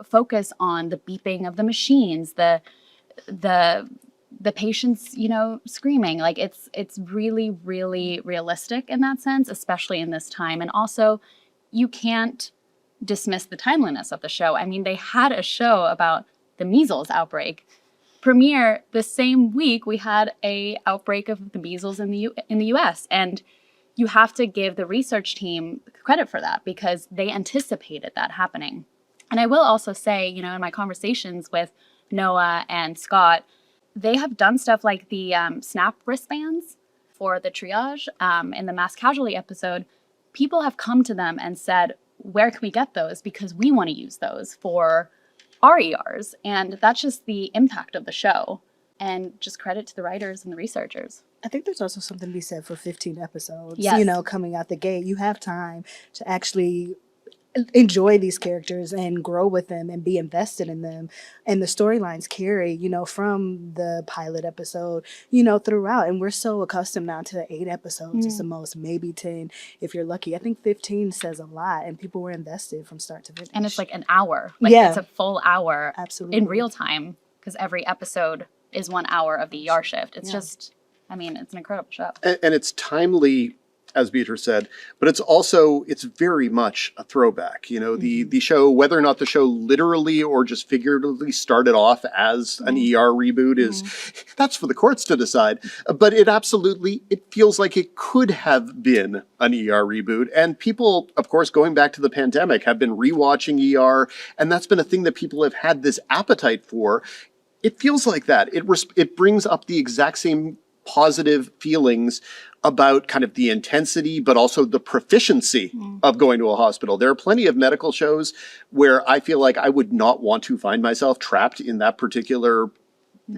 focus on the beeping of the machines, the patients, screaming. Like, it's really, really realistic in that sense, especially in this time. And also, you can't dismiss the timeliness of the show. I mean, they had a show about the measles outbreak premiere the same week we had a outbreak of the measles in the US. And you have to give the research team credit for that because they anticipated that happening. And I will also say, in my conversations with Noah and Scott, they have done stuff like the SNAP wristbands for the triage in the mass casualty episode. People have come to them and said, where can we get those? Because we want to use those for our ERs. And that's just the impact of the show. And just credit to the writers and the researchers. I think there's also something to be said for 15 episodes. Yes. Coming out the gate, you have time to actually enjoy these characters and grow with them and be invested in them. And the storylines carry, from the pilot episode, throughout. And we're so accustomed now to 8 episodes. It's the most, maybe 10 if you're lucky. I think 15 says a lot, and people were invested from start to finish. And it's like an hour. It's a full hour. Absolutely. In real time, because every episode is 1 hour of the ER shift. It's just, it's an incredible show. And it's timely as Beatrice said, but it's very much a throwback. You know, the show, whether or not the show literally or just figuratively started off as an ER reboot that's for the courts to decide. But it feels like it could have been an ER reboot. And people, of course, going back to the pandemic, have been rewatching ER, and that's been a thing that people have had this appetite for. It feels like that. It brings up the exact same positive feelings about kind of the intensity, but also the proficiency of going to a hospital. There are plenty of medical shows where I feel like I would not want to find myself trapped in that particular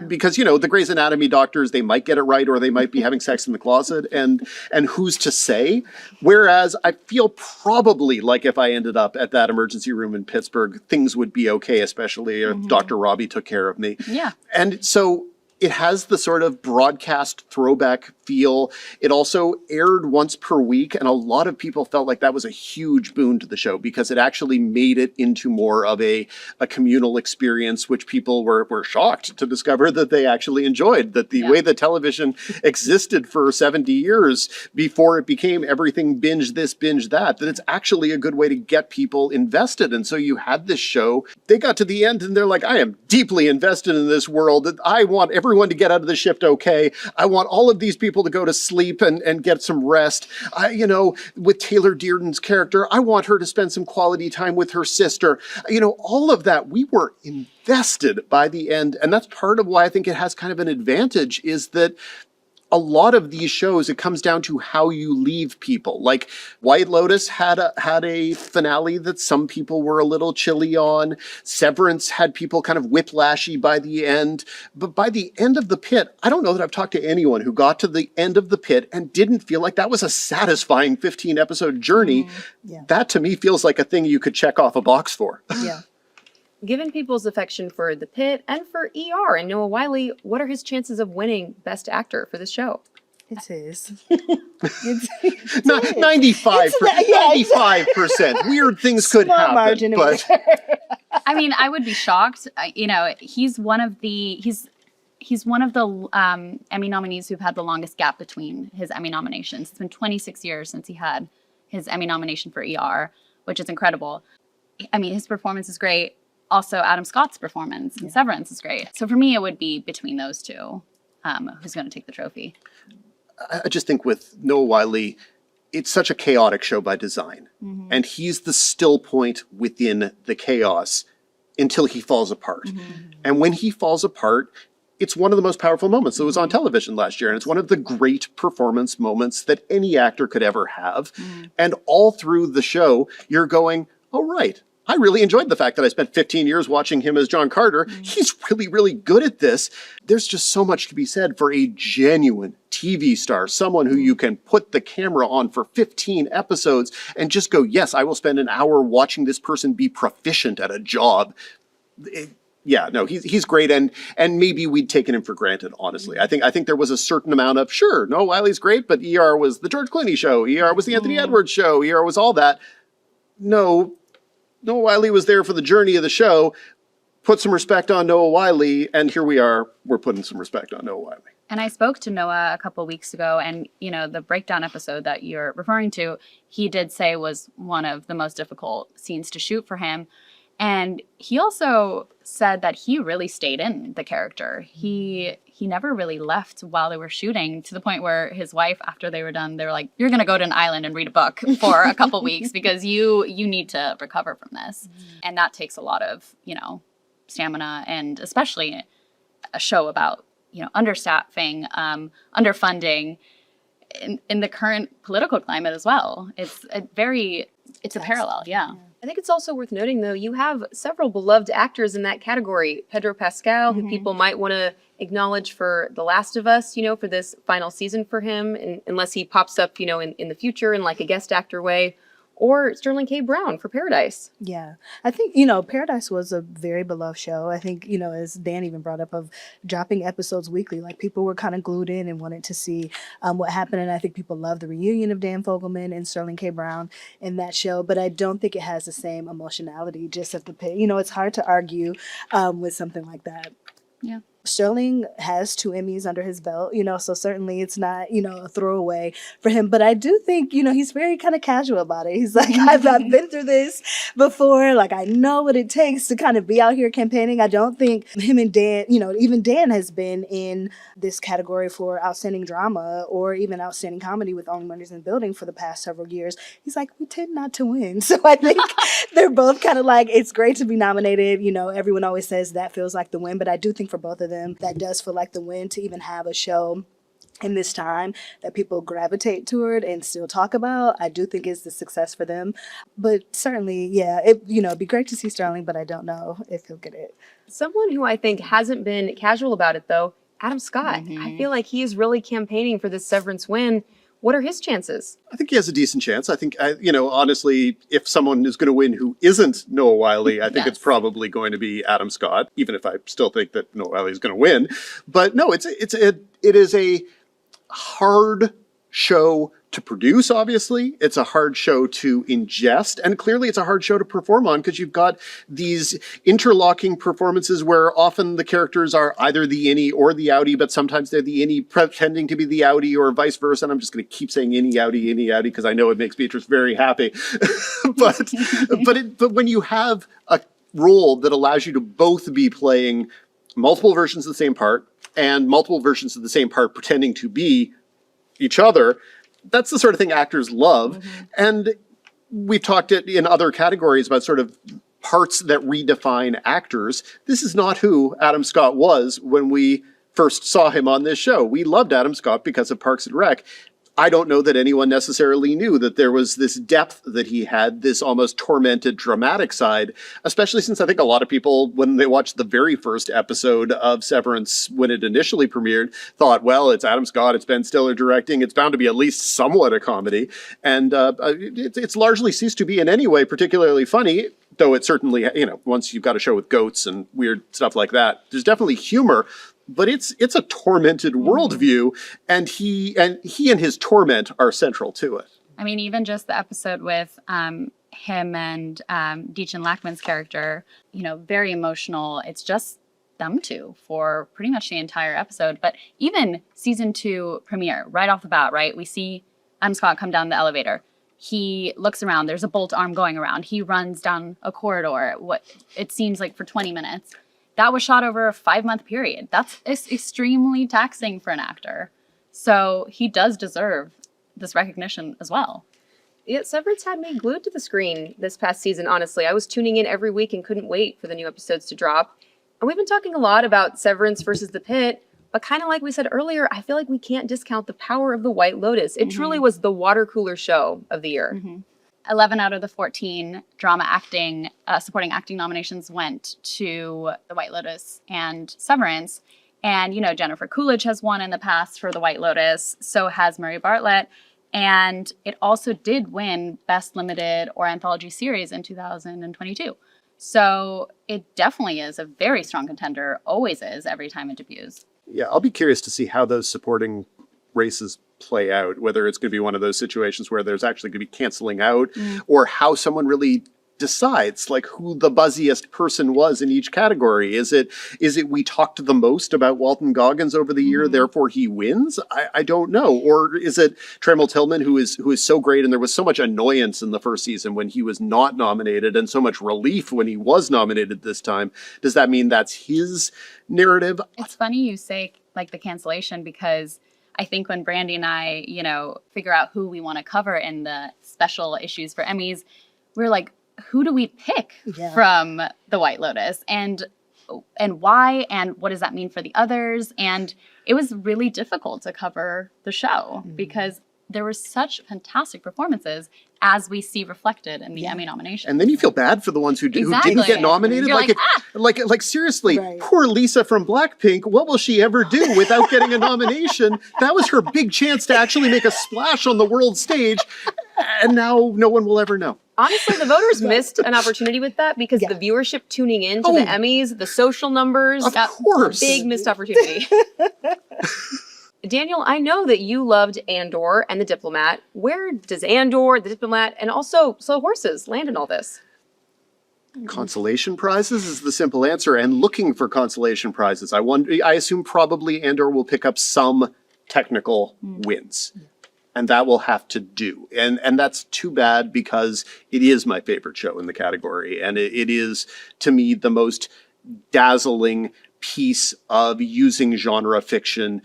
because, you know, the Grey's Anatomy doctors, they might get it right or they might be having sex in the closet and who's to say? Whereas I feel probably like if I ended up at that emergency room in Pittsburgh, things would be okay, especially if Dr. Robbie took care of me. Yeah. And so it has the sort of broadcast throwback feel. It also aired once per week, and a lot of people felt like that was a huge boon to the show because it actually made it into more of a communal experience, which people were shocked to discover that they actually enjoyed, that the way that television existed for 70 years before it became everything binge this, binge that it's actually a good way to get people invested. And so you had this show, they got to the end and they're like, I am deeply invested in this world. I want everyone to get out of the shift okay. I want all of these people to go to sleep and get some rest. With Taylor Dearden's character, I want her to spend some quality time with her sister. All of that, we were invested by the end. And that's part of why I think it has kind of an advantage is that a lot of these shows, it comes down to how you leave people. Like White Lotus had a finale that some people were a little chilly on. Severance had people kind of whiplashy by the end. But by the end of The Pitt, I don't know that I've talked to anyone who got to the end of The Pitt and didn't feel like that was a satisfying 15-episode journey. That to me feels like a thing you could check off a box for. Yeah. Given people's affection for The Pitt and for ER and Noah Wyle, what are his chances of winning Best Actor for this show? It's his. 95%. 95%. Weird things could happen. Margin but I mean, I would be shocked. He's one of the Emmy nominees who've had the longest gap between his Emmy nominations. It's been 26 years since he had his Emmy nomination for ER, which is incredible. I mean, his performance is great. Also, Adam Scott's performance in Severance is great. So for me, it would be between those two, who's going to take the trophy. I just think with Noah Wyle, it's such a chaotic show by design. And he's the still point within the chaos until he falls apart. And when he falls apart, it's one of the most powerful moments that was on television last year. And it's one of the great performance moments that any actor could ever have. And all through the show, you're going, oh, right. I really enjoyed the fact that I spent 15 years watching him as John Carter. He's really, really good at this. There's just so much to be said for a genuine TV star, someone who you can put the camera on for 15 episodes and just go, yes, I will spend an hour watching this person be proficient at a job. He's great, and maybe we'd taken him for granted, honestly. I think there was a certain amount of, sure, Noah Wyle's great, but ER was the George Clooney show, ER was the Anthony Edwards show, ER was all that. No, Noah Wyle was there for the journey of the show. Put some respect on Noah Wyle, and here we are. We're putting some respect on Noah Wyle. And I spoke to Noah a couple of weeks ago, and the breakdown episode that you're referring to, he did say was one of the most difficult scenes to shoot for him. And he also said that he really stayed in the character. He never really left while they were shooting, to the point where his wife, after they were done, they were like, you're going to go to an island and read a book for a couple weeks because you need to recover from this. And that takes a lot of, stamina, and especially a show about, understaffing, underfunding in the current political climate as well. It's a parallel. Yeah. I think it's also worth noting, though, you have several beloved actors in that category. Pedro Pascal, who people might want to acknowledge for The Last of Us, for this final season for him, unless he pops up, in the future in like a guest actor way. Or Sterling K. Brown for Paradise. Yeah. I think, Paradise was a very beloved show. I think, as Dan even brought up, of dropping episodes weekly, like people were kind of glued in and wanted to see what happened. And I think people loved the reunion of Dan Fogelman and Sterling K. Brown in that show. But I don't think it has the same emotionality just at the pit. It's hard to argue with something like that. Yeah. Sterling has 2 Emmys under his belt, so certainly it's not, a throwaway for him. But I do think, he's very kind of casual about it. He's like, I've been through this before. Like, I know what it takes to kind of be out here campaigning. I don't think him and Dan, even Dan has been in this category for outstanding drama or even outstanding comedy with Only Murders in the Building for the past several years. He's like, we tend not to win. So I think they're both kind of like, it's great to be nominated. Everyone always says that feels like the win, but I do think for both of them, that does feel like the win to even have a show in this time that people gravitate toward and still talk about. I do think it's the success for them. But certainly, yeah, it'd be great to see Sterling, but I don't know if he'll get it. Someone who I think hasn't been casual about it, though, Adam Scott. I feel like he is really campaigning for this Severance win. What are his chances? I think he has a decent chance. I think, honestly, if someone is going to win who isn't Noah Wyle, I think it's probably going to be Adam Scott, even if I still think that Noah Wyle is going to win. But no, it is a hard show to produce, obviously. It's a hard show to ingest, and clearly it's a hard show to perform on because you've got these interlocking performances where often the characters are either the innie or the outie, but sometimes they're the innie pretending to be the outie or vice versa. And I'm just going to keep saying innie, outie, because I know it makes Beatrice very happy. but when you have a role that allows you to both be playing multiple versions of the same part and multiple versions of the same part pretending to be each other, that's the sort of thing actors love. And we've talked in other categories about sort of parts that redefine actors. This is not who Adam Scott was when we first saw him on this show. We loved Adam Scott because of Parks and Rec. I don't know that anyone necessarily knew that there was this depth that he had, this almost tormented dramatic side, especially since I think a lot of people, when they watched the very first episode of Severance when it initially premiered, thought, well, it's Adam Scott, it's Ben Stiller directing, it's bound to be at least somewhat a comedy. And it's largely ceased to be in any way particularly funny, though it certainly, once you've got a show with goats and weird stuff like that, there's definitely humor. But it's a tormented worldview, and he and his torment are central to it. I mean, even just the episode with him and Deachin Lackman's character, very emotional. It's just them two for pretty much the entire episode. But even season 2 premiere, right off the bat, right? We see Adam Scott come down the elevator. He looks around. There's a bolt arm going around. He runs down a corridor, what it seems like for 20 minutes. That was shot over a 5-month period. That's extremely taxing for an actor. So he does deserve this recognition as well. Yeah, Severance had me glued to the screen this past season, honestly. I was tuning in every week and couldn't wait for the new episodes to drop. And we've been talking a lot about Severance versus The Pitt, but kind of like we said earlier, I feel like we can't discount the power of The White Lotus. It truly was the water cooler show of the year. 11 out of the 14 drama acting, supporting acting nominations went to The White Lotus and Severance. And, Jennifer Coolidge has won in the past for The White Lotus. So has Murray Bartlett. And it also did win Best Limited or Anthology Series in 2022. So it definitely is a very strong contender, always is every time it debuts. Yeah, I'll be curious to see how those supporting races play out, whether it's going to be one of those situations where there's actually going to be canceling out or how someone really decides like who the buzziest person was in each category. Is it we talked the most about Walton Goggins over the year, therefore he wins? I don't know. Or is it Trammell Tillman who is so great, and there was so much annoyance in the first season when he was not nominated and so much relief when he was nominated this time? Does that mean that's his narrative? It's funny you say like the cancellation, because I think when Brandy and I, figure out who we want to cover in the special issues for Emmys, we're like, who do we pick from The White Lotus? And why? And what does that mean for the others? And it was really difficult to cover the show because there were such fantastic performances as we see reflected in the Emmy nomination. And then you feel bad for the ones who didn't get nominated. You're like seriously, poor Lisa from Blackpink, what will she ever do without getting a nomination? That was her big chance to actually make a splash on the world stage. And now no one will ever know. Honestly, the voters missed an opportunity with that because the viewership tuning in to the Emmys, the social numbers, of course, big missed opportunity. Daniel, I know that you loved Andor and The Diplomat. Where does Andor, The Diplomat, and also Slow Horses land in all this? Consolation prizes is the simple answer, and looking for consolation prizes. I assume probably Andor will pick up some technical wins, and that will have to do. And that's too bad, because it is my favorite show in the category, and it is, to me, the most dazzling piece of using genre fiction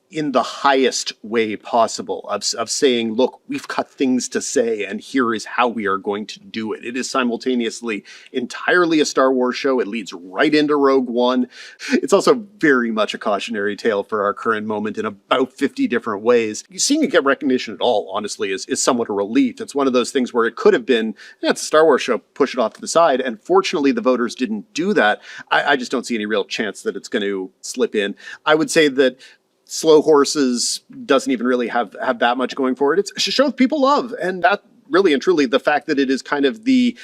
in the highest way possible, of saying, look, we've got things to say, and here is how we are going to do it. It is simultaneously entirely a Star Wars show. It leads right into Rogue One. It's also very much a cautionary tale for our current moment in about 50 different ways. Seeing it get recognition at all, honestly, is somewhat a relief. It's one of those things where it could have been, it's a Star Wars show, push it off to the side, and fortunately the voters didn't do that. I just don't see any real chance that it's going to slip in. I would say that Slow Horses doesn't even really have that much going for it. It's a show people love, and that really and truly, the fact that it is kind of the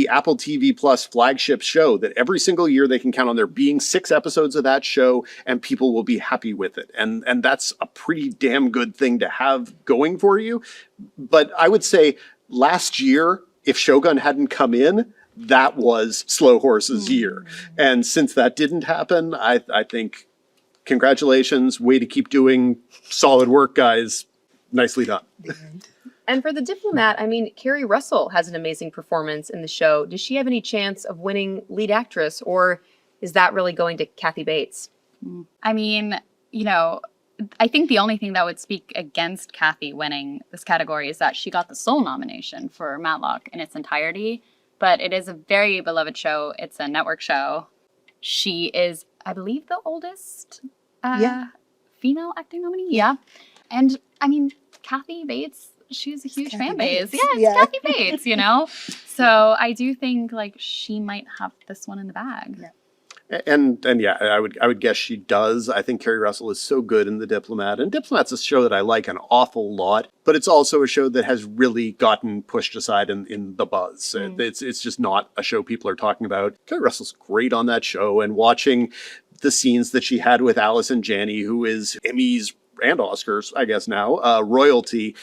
Apple TV Plus flagship show, that every single year they can count on there being 6 episodes of that show and people will be happy with it. And that's a pretty damn good thing to have going for you. But I would say last year, if Shogun hadn't come in, that was Slow Horses' year. And since that didn't happen, I think, congratulations, way to keep doing solid work, guys. Nicely done. And for The Diplomat, I mean, Kerry Russell has an amazing performance in the show. Does she have any chance of winning lead actress, or is that really going to Kathy Bates? I mean, I think the only thing that would speak against Kathy winning this category is that she got the sole nomination for Matlock in its entirety. But it is a very beloved show. It's a network show. She is, I believe, the oldest female acting nominee. Yeah. And I mean, Kathy Bates, she's a huge fan base. Yeah, it's Kathy Bates, So I do think she might have this one in the bag. Yeah. And yeah, I would guess she does. I think Kerry Russell is so good in The Diplomat, and Diplomat's a show that I like an awful lot, but it's also a show that has really gotten pushed aside in the buzz. It's just not a show people are talking about. Kerry Russell's great on that show, and watching the scenes that she had with Allison Janney, who is Emmys and Oscars, I guess now, royalty,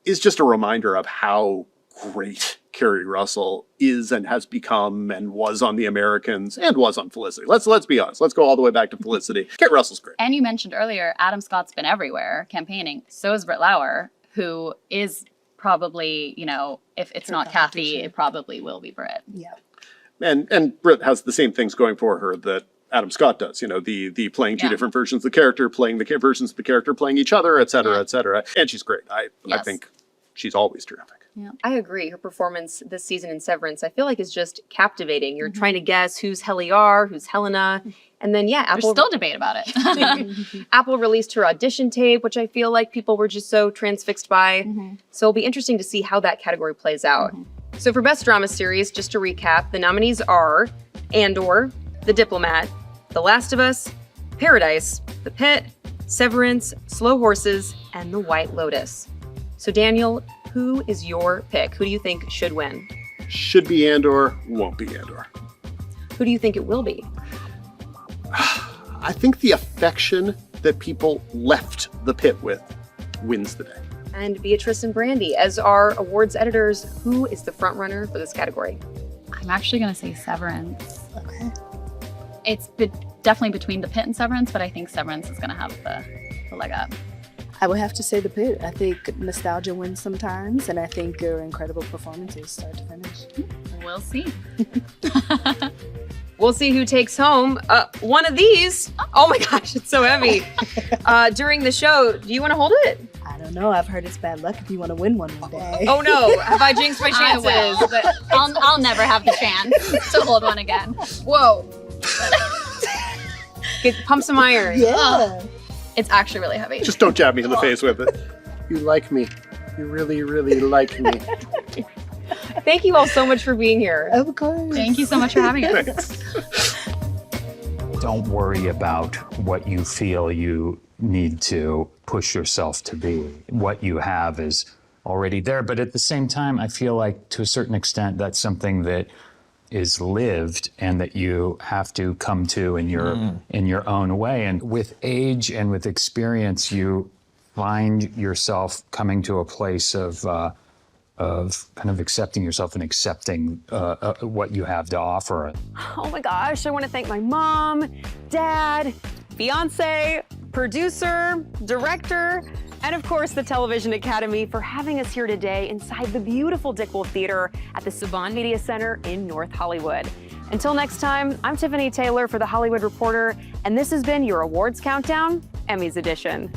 is just a reminder of how great Kerry Russell is and has become, and was on The Americans and was on Felicity. Let's be honest. Let's go all the way back to Felicity. Kerry Russell's great. And you mentioned earlier, Adam Scott's been everywhere campaigning. So is Britt Lauer, who is probably, if it's not Kathy, it probably will be Britt. Yeah. And Britt has the same things going for her that Adam Scott does, the playing two different versions of the character, playing the versions of the character, playing each other, et cetera, et cetera. And she's great. I think she's always terrific. Yeah. I agree. Her performance this season in Severance, I feel like, is just captivating. You're trying to guess who's Heliar, who's Helena. And then, Apple... There's still debate about it. Apple released her audition tape, which I feel like people were just so transfixed by. So it'll be interesting to see how that category plays out. So for Best Drama Series, just to recap, the nominees are Andor, The Diplomat, The Last of Us, Paradise, The Pitt, Severance, Slow Horses, and The White Lotus. So Daniel, who is your pick? Who do you think should win? Should be Andor, won't be Andor. Who do you think it will be? I think the affection that people left the pit with wins the day. And Beatrice and Brandy, as our awards editors, who is the front runner for this category? I'm actually going to say Severance. Okay. It's definitely between The Pit and Severance, but I think Severance is going to have the leg up. I would have to say The Pit. I think nostalgia wins sometimes, and I think your incredible performances start to finish. We'll see. We'll see who takes home one of these. Oh my gosh, it's so heavy. During the show, do you want to hold it? I don't know. I've heard it's bad luck if you want to win one day. Oh no, have I jinxed my chances? I will, but I'll never have the chance to hold one again. Whoa. Pump some iron. Yeah. It's actually really heavy. Just don't jab me in the face with it. You like me. You really, really like me. Thank you all so much for being here. Of course. Thank you so much for having us. Thanks. Don't worry about what you feel you need to push yourself to be. What you have is already there, but at the same time, I feel like to a certain extent, that's something that is lived and that you have to come to in your own way. And with age and with experience, you find yourself coming to a place of of kind of accepting yourself and accepting what you have to offer. Oh my gosh, I want to thank my mom, dad, fiance, producer, director, and of course the Television Academy for having us here today inside the beautiful Dick Wolf Theater at the Saban Media Center in North Hollywood. Until next time, I'm Tiffany Taylor for The Hollywood Reporter, and this has been your Awards Countdown, Emmys Edition.